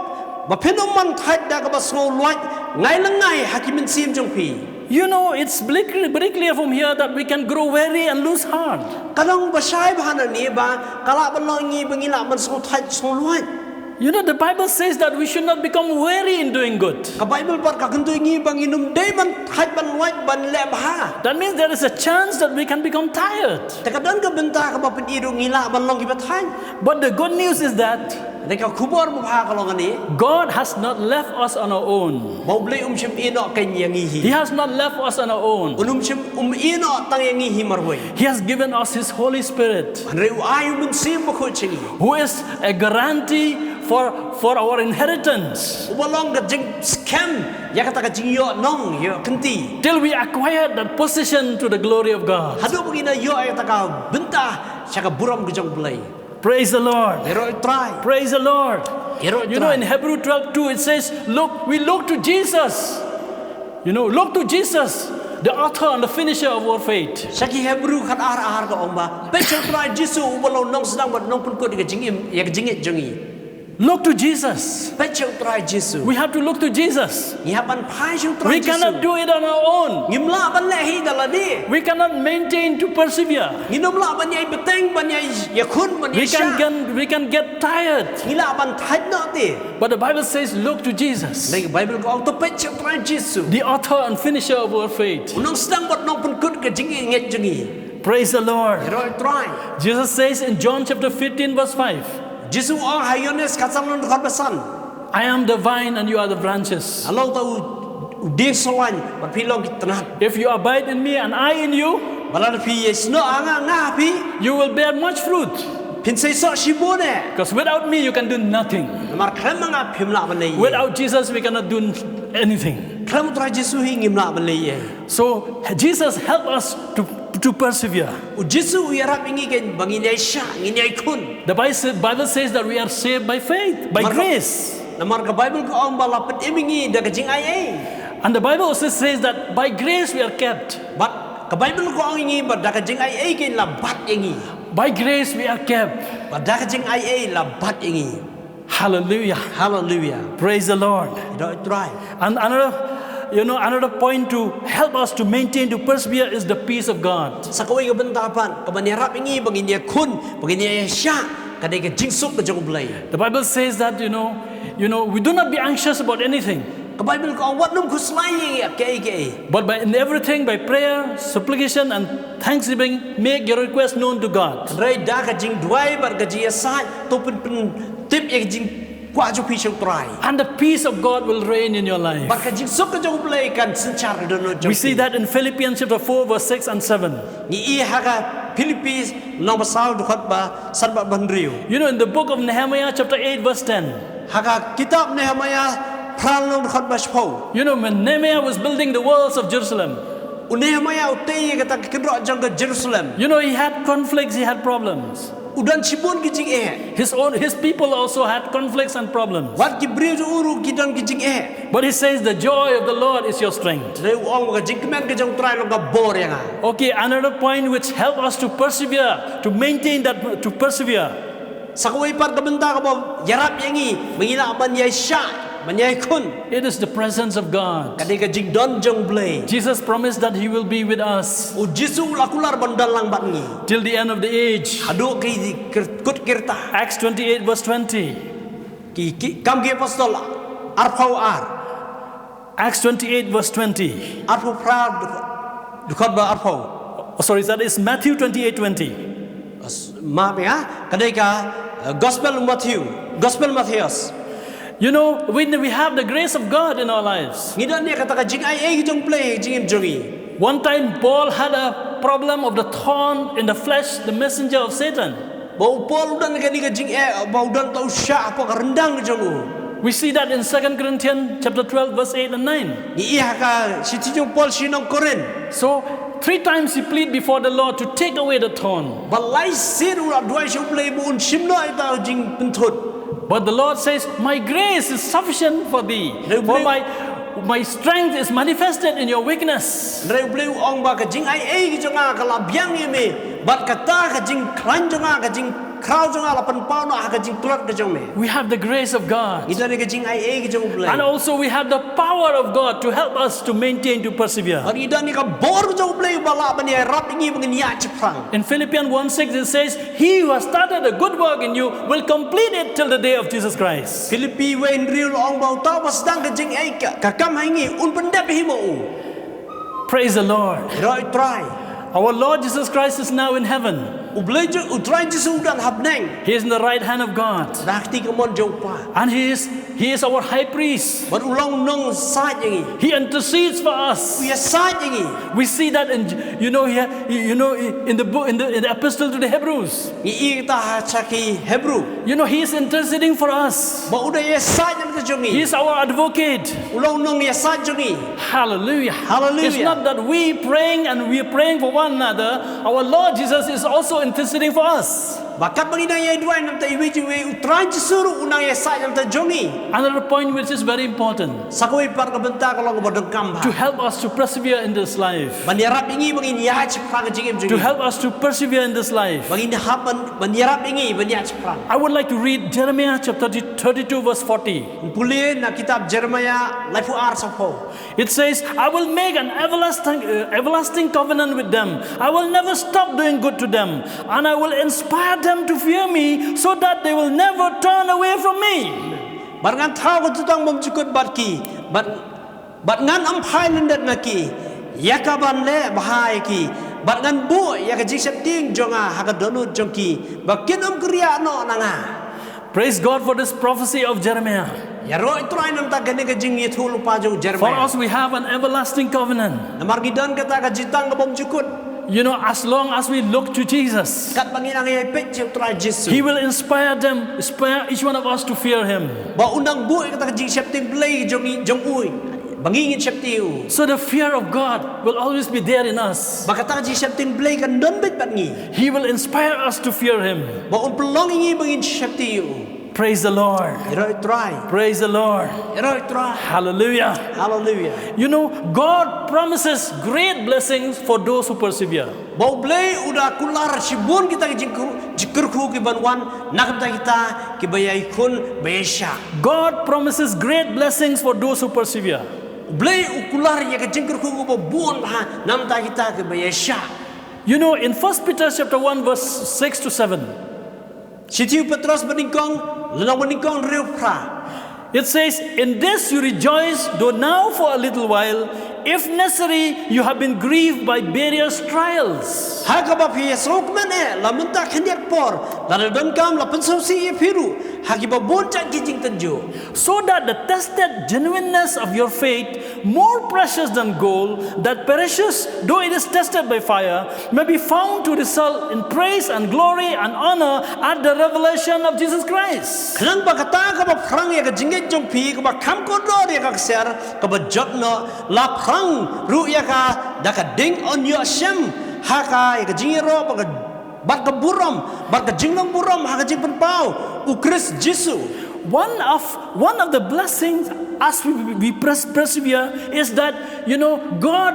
ba phenoman thai dah ka ba snow light, ngai langai hakimin sim jong pi. You know, it's very clear from here that we can grow weary and lose heart. Kalong basai bahana ni ba, kalak balongi bangila man snow thai snow light. You know, the Bible says that we should not become weary in doing good. Ka Bible par ka kentu ngi bang inum dei ban thai ban light ban le bah. That means there is a chance that we can become tired. Ta kadang ka benta ka ba pen iru ngila ban long ki ba thai. But the good news is that Mereka kubur bah kalong ani. God has not left us on our own. Mau beli chim ino kan yang He ngihi. has not left us on our own. Chim ino tang yang ngihi marwai. He has given us His Holy Spirit, Reu ayu mun sim ba ko chingi. who is a guarantee for our inheritance Ubalong ka jing scam ya kata ka jing yo nong yo kenti. till we acquire that position to the glory of God. Hadu begina yo ay kata ka benta siya ka buram ka jong bulay. Praise the Lord. Pero try. Praise the Lord. Pero You know, in Hebrew 12:2 it says, we look to Jesus. You know, look to Jesus, the author and the finisher of our faith. Saki Hebrew kat ar ka omba. Pecho try Jesu ubalong nong sedang bat nong pun ko di ka jingim ya ka jingit jongi. Look to Jesus. Pecho try Jesu. We have to look to Jesus. Ngihapan pai siung try We Jesu. cannot do it on our own. Ngimla ban lehi daladi. We cannot maintain to persevere. Nginomla ban yai beteng ban yai Iakhun ban We Iaishah. can get tired. Ngila ban thai no ti. But the Bible says, look to Jesus, Nei Bible ko auto pecho try Jesu. the author and finisher of our faith. Unong sedang bat nong pun kut ka jingi nget jongi. Praise the Lord. Pero try. Jesus says in John chapter 15 verse 5, Jesu ang hayones kasamlan khat basan. I am the vine and you are the branches. Along tau udik solan bat pilong kitnat. If you abide in me and I in you, Balan pi yesno anga ngapi. you will bear much fruit. Pinsay so shibone. Because without me, you can do nothing. Mar kram nga phimla ban nei. Without Jesus, we cannot do anything. Kram try Jesu hi ngimla ban nei. So Jesus helped us to persevere. U Jesu yarap ingi ken bangin Iaishah ngin Iakhun. The Bible says that we are saved by faith, by grace. Namar ka Bible ko ang balapet imingi da ka jing ai. And the Bible also says that by grace we are kept. But ka Bible ko ang ingi ba da ka jing ai ken labat ingi. By grace we are kept. Ba da ka jing ai labat ingi. Hallelujah. Hallelujah. Praise the Lord. Don't try. And another point to help us to maintain, to persevere is the peace of God. Sa kaway ka bentapan, ka manirap ingi bangin Iakhun, bangin Iaishah, kadai ka jingsuk ka jong bulay. The Bible says that we do not be anxious about anything, Ka Bible ko ang wat num kuslay kay. but in everything by prayer, supplication, and thanksgiving, make your request known to God. Ray da ka jing duai bar ka jia sa to pun tip ya jing kwa jo pi song try. And the peace of God will reign in your life. Bar ka jing sok ka jong bulay kan sencar do no. We see that in Philippians chapter 4 verse 6 and 7. Ni I haga Philippines no basal du khat ba sarba bandriu. You know, in the book of Nehemiah chapter 8 verse 10, Haga kitab Nehemiah pral no khat ba shpo. you know, when Nehemiah was building the walls of Jerusalem, Nehemiah utay ka ta kidro jang ka Jerusalem. you know, he had conflicts, he had problems. Udan sibon ki jing His people also had conflicts and problems. Wat ki brio uru ki dan ki jing But he says the joy of the Lord is your strength. Reu ong ka jing kemen ka jong try lo ka bor yang. Okay, another point which help us to persevere, to maintain that, to persevere. Sa kaway par ka benta ka ba yarap yangi mangila ban Iaishah. Iakhun, It is the presence of God. kadai ka jing don jong blay. Jesus promised that he will be with us U Jesu lakular bandalang bat ngi. till the end of the age. Adu ki kut kirta. Acts 28 verse 20. Ki kam ki apostol arpau ar. Acts 28 verse 20. Arpau proud dukat ba arpau. Oh, sorry, that is Matthew 28:20. Ma me ha kadai ka gospel Matthews. You know, when we have the grace of God in our lives. Ngidan ni kata ka jing ai jong play jing jongi. One time Paul had a problem of the thorn in the flesh, the messenger of Satan. Bau pol udan ka ni ka jing bau dan tau sya apa ka rendang ka jongu. We see that in 2 Corinthians chapter 12 verse 8 and 9. Ni iya ka si tijong Paul sinong Korin. So 3 times he plead before the Lord to take away the thorn. Balai sir ula dua sya play bun simno ita jing pentut. But the Lord says, my grace is sufficient for thee. For my strength is manifested in your weakness. Ndai play ong ba ka jing ai ki jonga ka la biang ye me. Bat kata ka jing kran jonga ka jing krau jonga la pan pau no ka jing klot ka jong me. We have the grace of God. Ito ni ka jing ai ki jong play. And also we have the power of God to help us to maintain, to persevere. Ari dan ni ka bor jong play bala ban ye rap ingi bangin ya chiprang. In Philippians 1:6 it says, he who has started a good work in you will complete it till the day of Jesus Christ. Filipi wen real ong bau ta pas dang ka jing ai ka kam hangi un pendap hi mo. Praise the Lord. Right try. Our Lord Jesus Christ is now in heaven. Ublay je utrai Jesu dan habneng. He is in the right hand of God. Dakti ka mon jong pa. And he is our high priest. Bar ulang nong sat yangi. He intercedes for us. Uya sat yangi. We see that in here in the book in the epistle to the Hebrews. Ni kita ha chaki Hebrew. He is interceding for us. Ba udah ya sat yang He jongi. is our advocate. Ulang nong ya sat jongi. Hallelujah. Hallelujah. It's not that we are praying for one another. Our Lord Jesus is also interceding for us. Bakat bangina ya dua nam ta iwi jiwe utrai Jesu unang ya sat yang ta jongi. Another point which is very important Sakoi par ka benta kalau bodong kam to ha. help us to persevere in this life. Banyarap ingi bangin ya chiprang jingim To jongi. help us to persevere in this life. Bangin hab banyarap ingi banya chiprang. I would like to read Jeremiah chapter 32 verse 40. Pulih na kitab Jeremiah laifu ar sapo. It says, I will make an everlasting covenant with them. I will never stop doing good to them. And I will inspire them to fear me so that they will never turn away from me. Barangan thau ko tutang bom cukut batki. Bat ngan ampai lendat naki. Yakaban le bahai ki. Bat ngan bu ya ka jisap ting jonga haka donut jongki. Bakin kriya no nanga. Praise God for this prophecy of Jeremiah. Ya ro itu ai nam ta gane ka jing yetu lupa jong For Jeremiah. us we have an everlasting covenant. Namar gidan kata ka jitang ka bom cukut. As long as we look to Jesus, Kat bangin ang ay pet utrai Jesu. He will inspire each one of us to fear Him. Ba unang bu kata ka jing sap ting play jong uy. Bangingin sap tiu. So the fear of God will always be there in us. Bakata ka jing sap ting play kan don bet batngi. He will inspire us to fear Him. Ba un pelong ingi bangin sap tiu. Praise the Lord. Iro try. Praise the Lord. Iro try. Hallelujah. Hallelujah. God promises great blessings for those who persevere. Bau blay udah kular sibun kita jikurku ki banwan nakam ta kita ki Iakhun Iaishah. God promises great blessings for those who persevere. Blay ukular ya ka jikurku ko bun ha nam ta kita ki Iaishah. In 1 Peter chapter 1 verse 6 to 7. Sitiu Petros beningkong lenong beningkong riu pra. It says, in this you rejoice, though now for a little while, if necessary, you have been grieved by various trials. Haka ba phi sok mane la munta khanyak por la don kam la pensau si phiru haki ba bon chan ki jing tanju. So that the tested genuineness of your faith, more precious than gold, that perishes, though it is tested by fire, may be found to result in praise and glory and honor at the revelation of Jesus Christ. Klang ba kata ka ba phrang ya ka jinget jong phi ka ba kham ko do ya ka ser ka ba jot no la phrang ru ya ka da ka ding on your shem haka ya ka jingero ba ka bat ka buram bat ka jinglong buram haka jing pen pau u Christ Jesu. One of the blessings as we persevere is that God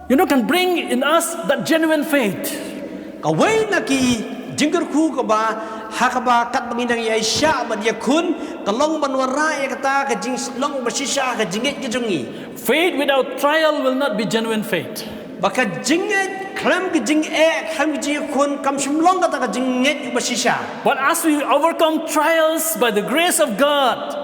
can bring in us that genuine faith. Ka wai na ki jingger khu ka ba haka ba kat bangin ang Iaishah ba Iakhun kalong banwara ya kata ka jing long ba shisha ka jinget ka jongi. Faith without trial will not be genuine faith. Baka jinget kram ka jing kram ka Iakhun kam shimlong kata ka jinget ba shisha. But as we overcome trials by the grace of God,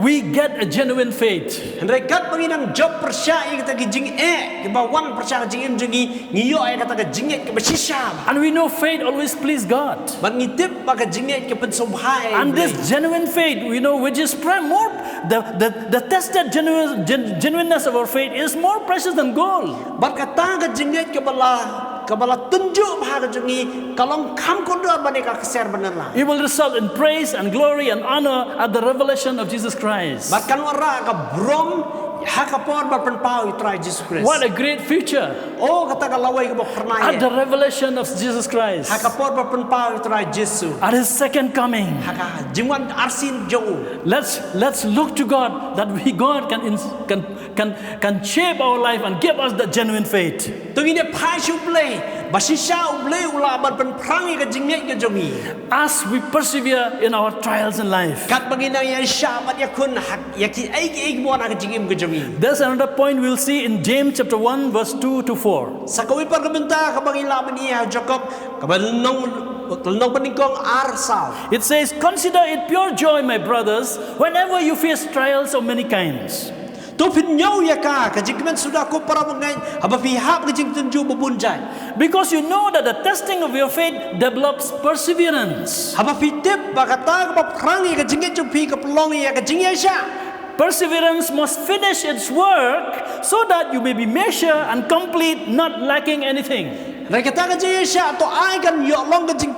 we get a genuine faith. Hendrai kat bangin ang job persya ya kata ka jing ka ba wan persya ka jing jongi ngiyo ya kata ka jinget ka ba shisha. And we know faith always please God. Ban ngitip baka jinget ka pensobhai. And this genuine faith, which is more the tested genuineness of our faith is more precious than gold. Bat kata ka jinget ka bala kabala tunjuk bahaga jungi kalong kam kodor baneka keser banala. It will result in praise and glory and honor at the revelation of Jesus Christ. Bahkan wara ka brom hakapor berpenpau itrai Jesus Christ. What a great future! Oh kata kalawai ka At the pernaya. revelation of Jesus Christ, Hakapor berpenpau itrai Jesus. at His second coming. Haka jingwan arsin jong. Let's look to God that God can shape our life and give us the genuine faith. Tungine pai shu play. Basisha uble ulaban penprangi ka jingnya ka jongi. As we persevere in our trials in life, Kat bagina Iaishah mat Iakhun hak yaki aik mo na ka jingim ka jongi. there's another point we'll see in James chapter 1 verse 2 to 4. Sa kawi pagkabenta ka bagin Laban iya Jacob kabalnong paningkong arsaw. It says, "Consider it pure joy, my brothers, whenever you face trials of many kinds." Tu pinyaw ya ka jingman sudah ko para mengai haba pihak ka jing tunju babunjai. Because you know that the testing of your faith develops perseverance. Haba fitip bakata ka prangi ka jingit jung pi ka pelongi ya ka jing Iaishah. Perseverance must finish its work so that you may be measured and complete, not lacking anything. Rekata ka jing Iaishah to ai kan yo long ka jing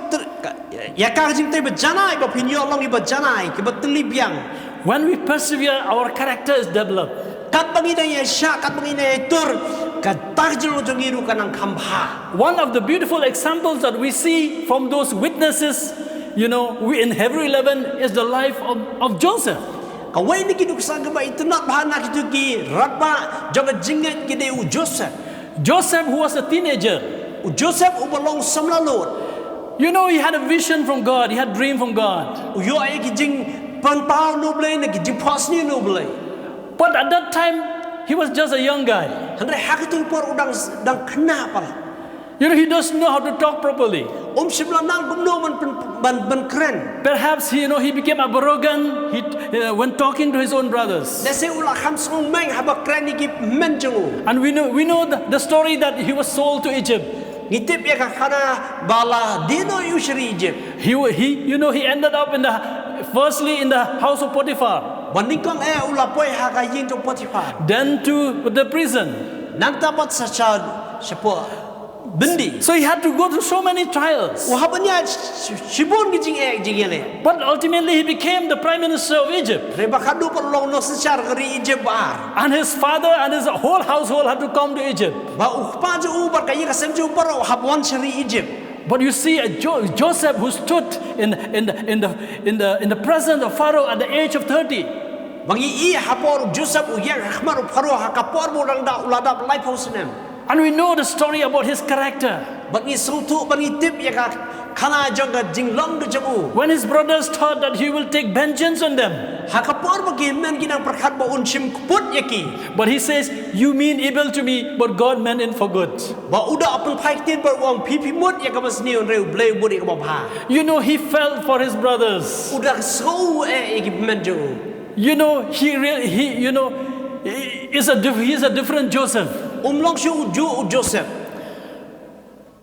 ya ka jing te bajanai ba pinyo long iba janai ke batlibyang. When we persevere, our character is developed. Kat bagina Iaishah kat bagina itur ka tarjul jongiru kanang kambha. One of the beautiful examples that we see from those witnesses, we in Hebrew 11 is the life of Joseph. Kawai ni kiduk sagaba itu nak bahana kitu ki ratba joga jingat kide u Joseph. Joseph, who was a teenager, U Joseph u balong samlalot. he had a vision from God, he had a dream from God. U yo ay ki jing panpao no blay na ki jing pasni no blay. But at that time, he was just a young guy. Andre hakitul por udang dang kena pala. He doesn't know how to talk properly. Sibla nang gumno ban keren. Perhaps he became arrogant when talking to his own brothers. Dese ula kham song meng haba keren ni ki men jongu. And we know the story that he was sold to Egypt. Ngitip ya ka kana bala dino ushri Egypt. He ended up firstly in the house of Potiphar, Bandingkong ula poy haka ying to Potiphar. then to the prison. Nang tapat sa siya Bindi. So he had to go through so many trials. Wahabanya shibon ki jing ele. But ultimately he became the prime minister of Egypt. Reba kadu perlong no secar kari Egypt bar. And his father and his whole household had to come to Egypt. Ba ukpa ju bar kayi kasem ju par habwan shari Egypt. But you see, Joseph, who stood in the presence of Pharaoh at the age of 30. Bangi hapor Joseph uyang khmar Pharaoh hakapor mo rang da uladap life house nem. And we know the story about his character. Bangi sutu bangi tip ya ka kana jonga jinglong de jamu. When his brothers thought that he will take vengeance on them. Hakapor bagi men ginang perkhat ba unshim put yaki. But he says, "You mean evil to me, but God meant it for good." Ba uda apun phai tin bar wang pipi mut ya ka basni on reu blay budi ka ba. He felt for his brothers. Uda so yaki men jo. He is a different Joseph. Umlong shu Joseph.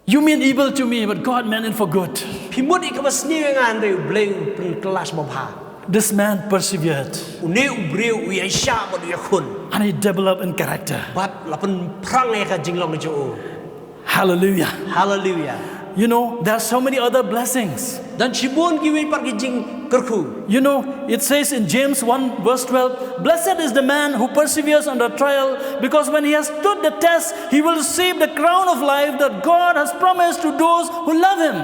You mean evil to me, but God meant it for good. Pimut ikabasni ngan reu blay pen kelas ba. This man persevered. Une ubreu Iaishah ba Iakhun. And he developed in character. Bat lapan prang ya ka jinglong jo. Hallelujah. Hallelujah. There are so many other blessings. Dan shibon giwi par ki jing kerku. It says in James 1 verse 12, "Blessed is the man who perseveres under trial, because when he has stood the test, he will receive the crown of life that God has promised to those who love him."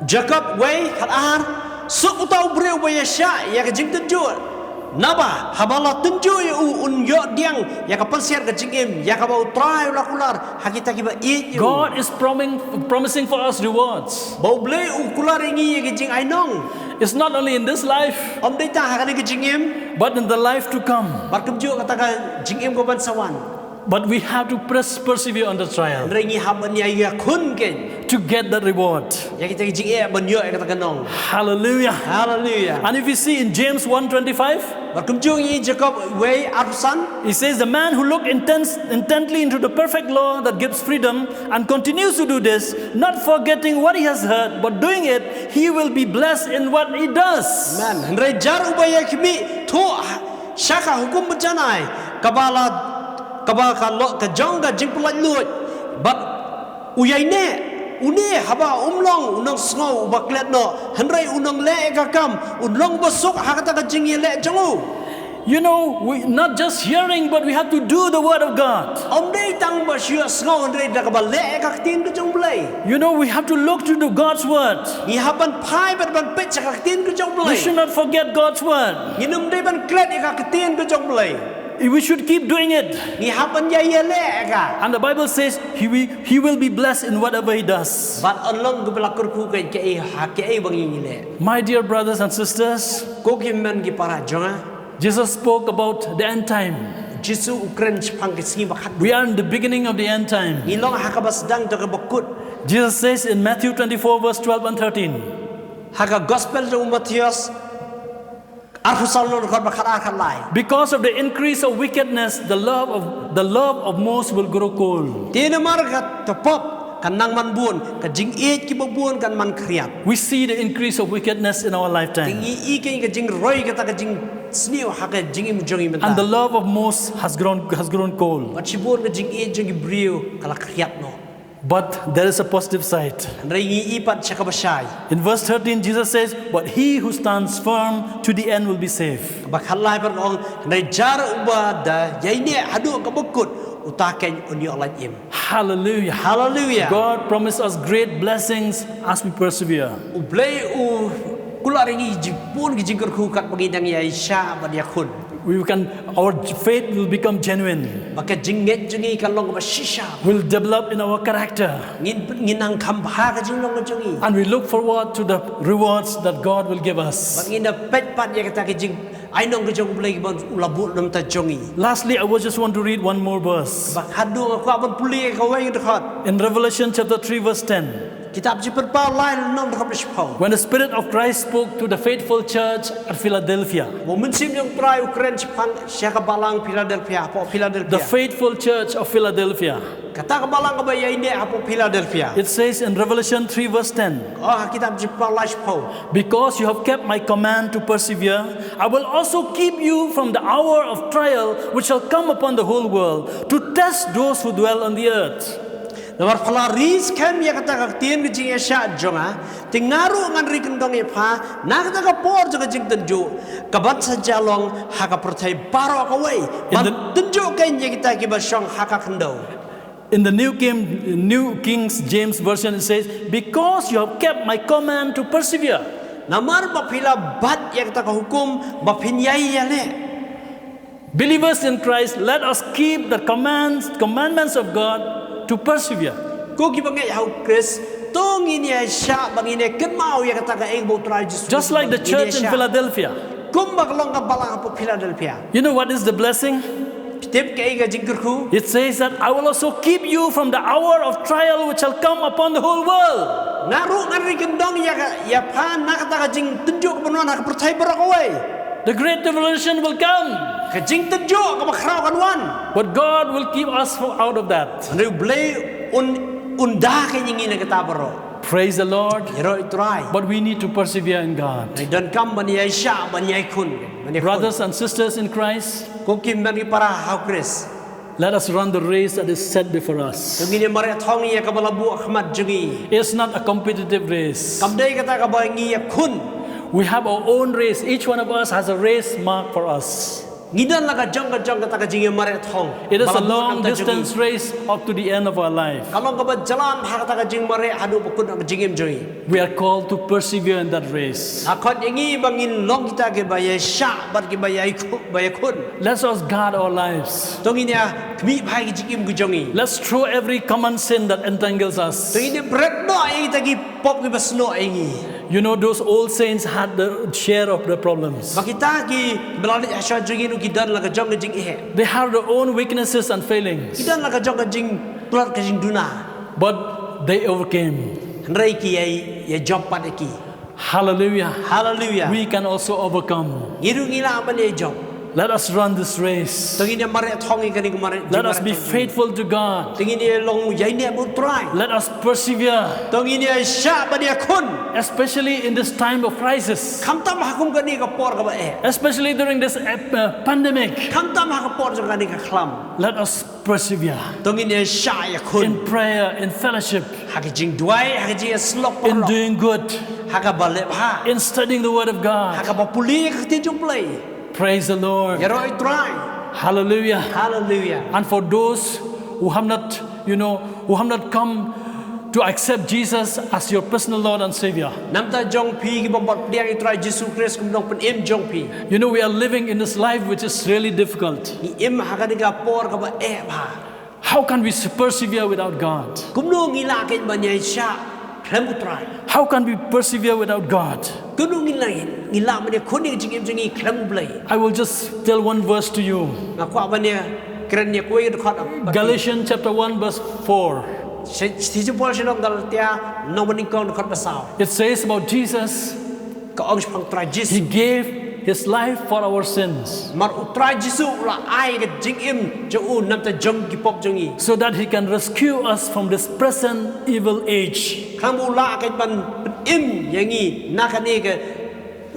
Jacob way halar su utau breu ba Iaishah ya ka jing tunju. Naba habala tunju ya un yo diang ya ka persiar ka jingim ya ka bau try lakular hakita ki ba i. God is promising for us rewards. Bau blei ukular ingi ya ka jing ainong. It's not only in this life, Om dei ta hakani ka jingim but in the life to come. barkem ju kata ka jingim ko ban sawan. But we have to persevere under trial Rengi haban ya Iakhun ken to get that reward. ya kita ki jing ban yo kata kanong. Hallelujah. Hallelujah. And if you see in James 1:25, Barkem ju ni Jacob way arsan. it says, "The man who looked intently into the perfect law that gives freedom and continues to do this, not forgetting what he has heard, but doing it, he will be blessed in what he does." Man, Henry jar ubaya kimi to shaka hukum bejanai kabala ka jongga jingpulat lut but uyai ne une haba umlong unong sngo baklet no hanrai unong le ka kam unong bosok hakata ka jingi le jongu. You know, we not just hearing, but we have to do the word of God. You know, we have to look to God's word. We should not forget God's word. We should keep doing it. And the Bible says he will be blessed in whatever he does. My dear brothers and sisters, Jesus spoke about the end time. We are in the beginning of the end time. Jesus says in Matthew 24 verse 12 and 13. Because of the increase of wickedness, the love of most will grow cold. We see the increase of wickedness in our lifetime. And the love of most has grown cold. But there is a positive side. In verse 13, Jesus says, but he who stands firm to the end will be safe. Hallelujah. Hallelujah. God promised us great blessings as we persevere. Our faith will become genuine. We'll develop in our character. And we look forward to the rewards that God will give us. Lastly, I just want to read one more verse. In Revelation chapter 3 verse 10. When the Spirit of Christ spoke to the faithful church at Philadelphia, the faithful church of Philadelphia, it says in Revelation 3 verse 10, because you have kept my command to persevere, I will also keep you from the hour of trial which shall come upon the whole world to test those who dwell on the earth. Namar phala ris kem ya kata ka tien ke jing Iaishah jonga tingaru ngan ri kendong ya pha na kata ka por jo ka jing tenju kabat sa jalong ha ka perthai baro ka wei man tenju ken ya kita ki ba shong ha ka khendo. In the New King James version it says, because you have kept my command to persevere. Namar ba phila bat ya kata ka hukum ba phin yai ya le. Believers in Christ, let us keep the commandments of God to persevere. Just like the church in Philadelphia. You know what is the blessing? It says that I will also keep you from the hour of trial which shall come upon the whole world. The great tribulation will come. But God will keep us out of that. Praise the Lord. But we need to persevere in God. Brothers and sisters in Christ, let us run the race that is set before us. It's not a competitive race. We have our own race. Each one of us has a race marked for us. It is a long distance race up to the end of our life. We are called to persevere in that race. Let us guard our lives. Let's throw every common sin that entangles us. You know, those old saints had the share of the problems. They have their own weaknesses and failings. But they overcame. Hallelujah. Hallelujah. We can also overcome. Let us run this race. Tung ini mare thong ini kani mare. Let us be faithful to God. Tung ini long jai ne bu try. Let us persevere, Tung ini Iaishah ba Iakhun. especially in this time of crisis, Kam tam hakum kani ka por ka ba especially during this pandemic. Kam tam ha ka por jong kani ka khlam. Let us persevere Tung ini Iaishah Iakhun. in prayer, in fellowship, Ha ka jing duai, ha ka jing slok in por. doing good, Ha ka ba le ha. in studying the Word of Ha God. ka ba puli ka ti jong play. Praise the Lord. Ya roi try. Hallelujah. Hallelujah. And for those who have not, who have not come to accept Jesus as your personal Lord and Savior. Nam ta jong pi ki bom bot diang i try Jesus Christ kum dong pen im jong pi. We are living in this life which is really difficult. Ni im ha ka ni ka por ka ba ba. How can we persevere without God? Kum no ngila ke ba nyai sha. Khlem ku try. How can we persevere without God? Kum no ngila ma ne khon ni jing im jing i khlem blai. I will just tell one verse to you. Na kwa ba ne kren ne ko i khot. Galatians chapter 1 verse 4. Si ju pol shinong dal tia no maning kon khot ba sao. It says about Jesus, Ka ong pang try He Jesus. gave His life for our sins Mar u try Jesus la ai ke jing im jo u nam ta jong ki pop jong i. so that He can rescue us from this present evil age. Kham u la ke ban im yang i na ka ni ke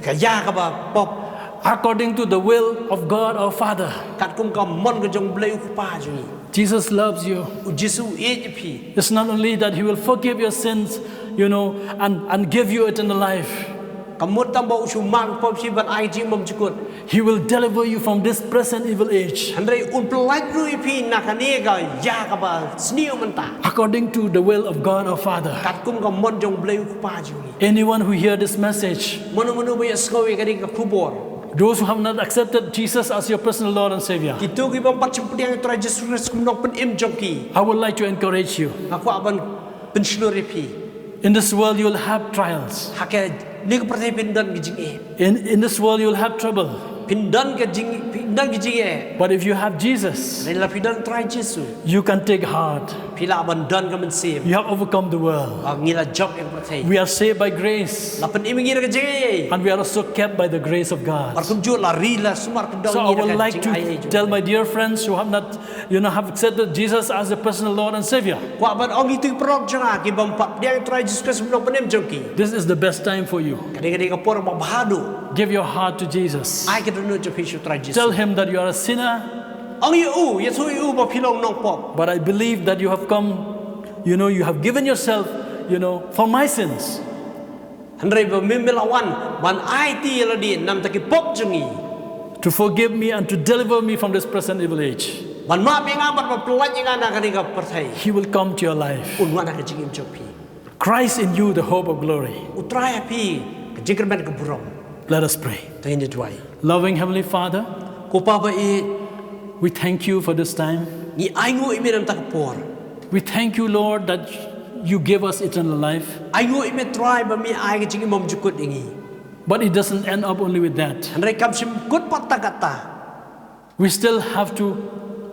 ka ya ka ba pop. According to the will of God our Father. Kat kum ka mon ka jong blai u pa jong i. Jesus loves you. U Jesus e pi. It's not only that He will forgive your sins, and give you eternal life. Kamut tambo u mang pop si ban ai jing mom chukut. He will deliver you from this present evil age. Handai un plai ru i pi na ka ni ka ya ka ba sniu man ta. According to the will of God our Father. Kat kum ka mon jong blai u pa jong i. Anyone who hear this message, Manu ba ya skowi ka ni ka kubor. those who have not accepted Jesus as your personal Lord and Savior, Kitu ki bang pat chimpiang try Jesus Christ kum nok pen im jong ki. I would like to encourage you. Aku aban pensilur pi. In this world you will have trials. Hake ni ka pertai pindan ki jing e. In this world you will have trouble. Pindan ki jing e. But if you have Jesus, Lain la pindan try Jesus. you can take heart. Pila aban dan ka men sim. You have overcome the world. Ngila job yang pertai. We are saved by grace, La pen im ngira ka jing e. and we are also kept by the grace of God. Markum ju la ri la sumar ka dong So I ngira would ka like jing to ai. tell my dear friends who have not, have accepted Jesus as a personal Lord and Savior, Wa aban ong itu prok janga ki bang pat dia try Jesus Christ kum nok pen im jong ki. this is the best time for you. Kadi ka por ma bahadu. Give your heart to Jesus. Ai ka dunu jo pisu try Jesus. Tell Him that you are a sinner, Ong yu Yesu yu ba pilong nong pop. but I believe that you have come, you have given yourself, for my sins. Handai ba mimelawan ban ai ti la di nam ta ki pop jong i. To forgive me and to deliver me from this present evil age. Ban ma pe nga ban pelaj nga na kani ka perthai. He will come to your life. Un wana ka jingim chopi. Christ in you, the hope of glory. Utraya pi ka jingir ban ka burom. Let us pray. Tayin ni tuai. Loving Heavenly Father, Ko pa ba i we thank you for this time. ni aingu imi nam ta ka por. We thank you, Lord, that you give us eternal life. Aingu imi try ba mi ai ka jingim mom jukut ingi. But it doesn't end up only with that. Handai kam sim kut patta kata. We still have to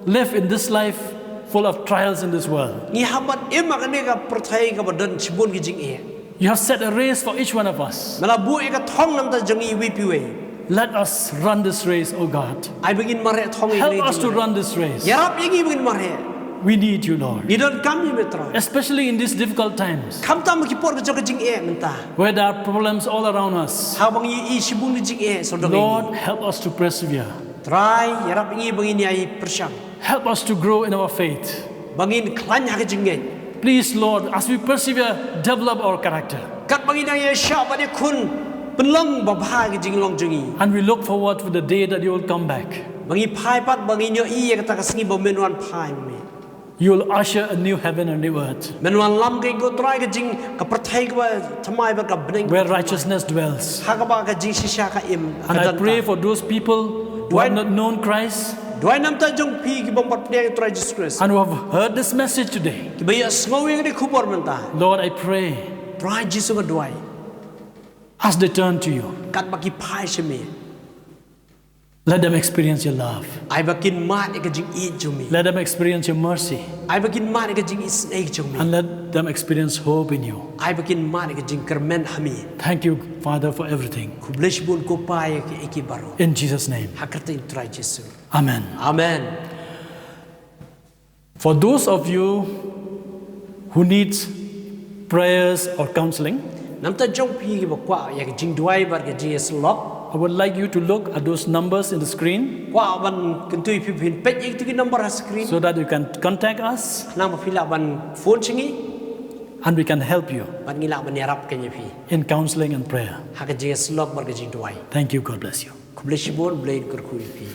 live in this life full of trials in this world. Ni habat ima kani ka perthai ka badan sibun ki jing e. You have set a race for each one of us. Mala bu e ka thong nam ta jangi wi pi we. Let us run this race, oh God. Ai begin mare thong i Help le. us to run this race. Yarap ingi begin mare. We need you, Lord. Ni don kam imi try. Especially in these difficult times Kam tam ki por ka jok jing e menta. where there are problems all around us. Ha bang i sibun jing e so dong. Lord, help us to persevere. Try yarap ingi begin ni ai persyang. Help us to grow in our faith. Bangin klan ha ka jing e. Please, Lord, as we persevere, develop our character. Kat bangin ai Iaishah ba ni kun penlong ba bha ka jing long jungi. And we look forward to the day that you will come back. Bangi phai pat bangin yo i ka ta ka singi ba menwan phai me. You will usher a new heaven and new earth Menwan lam ke go try ka jing ka perthai ka ba thamai ba ka bning. where righteousness dwells. Ha ka ba ka jing sisha ka im. And I pray for those people who have not known Christ Dwai nam ta jong pi ki bang pat pnei try Jesus Christ. and who have heard this message today. Ki ba ya sngowi ka ni khupor menta. Lord, I pray Try Jesus ka dwai. as they turn to you, Kat ba ki phai se me. Let them experience your love. Ai bakin mat eka jing I jumi. Let them experience your mercy. Ai bakin mat eka jing isnei jumi. And let them experience hope in you. Ai bakin mat eka jing kermen hami. Thank you, Father, for everything. Ku bless bun ko pai ke eki baro. In Jesus' name. Hakarta in try Jesu. Amen. Amen. For those of you who need prayers or counseling, Namta jong pi ke bakwa ya ke jing duai bar ke jing slop. I would like you to look at those numbers in the screen Wa ban kentui pi pin pet ik tu number screen. so that you can contact us Nang mapila ban phone singi and we can help you ban ngila ban yarap ke nyapi. in counseling and prayer. Ha ke jing slop bar ke jing duai. Thank you. God bless you. Ku bless bun blame kur ku pi.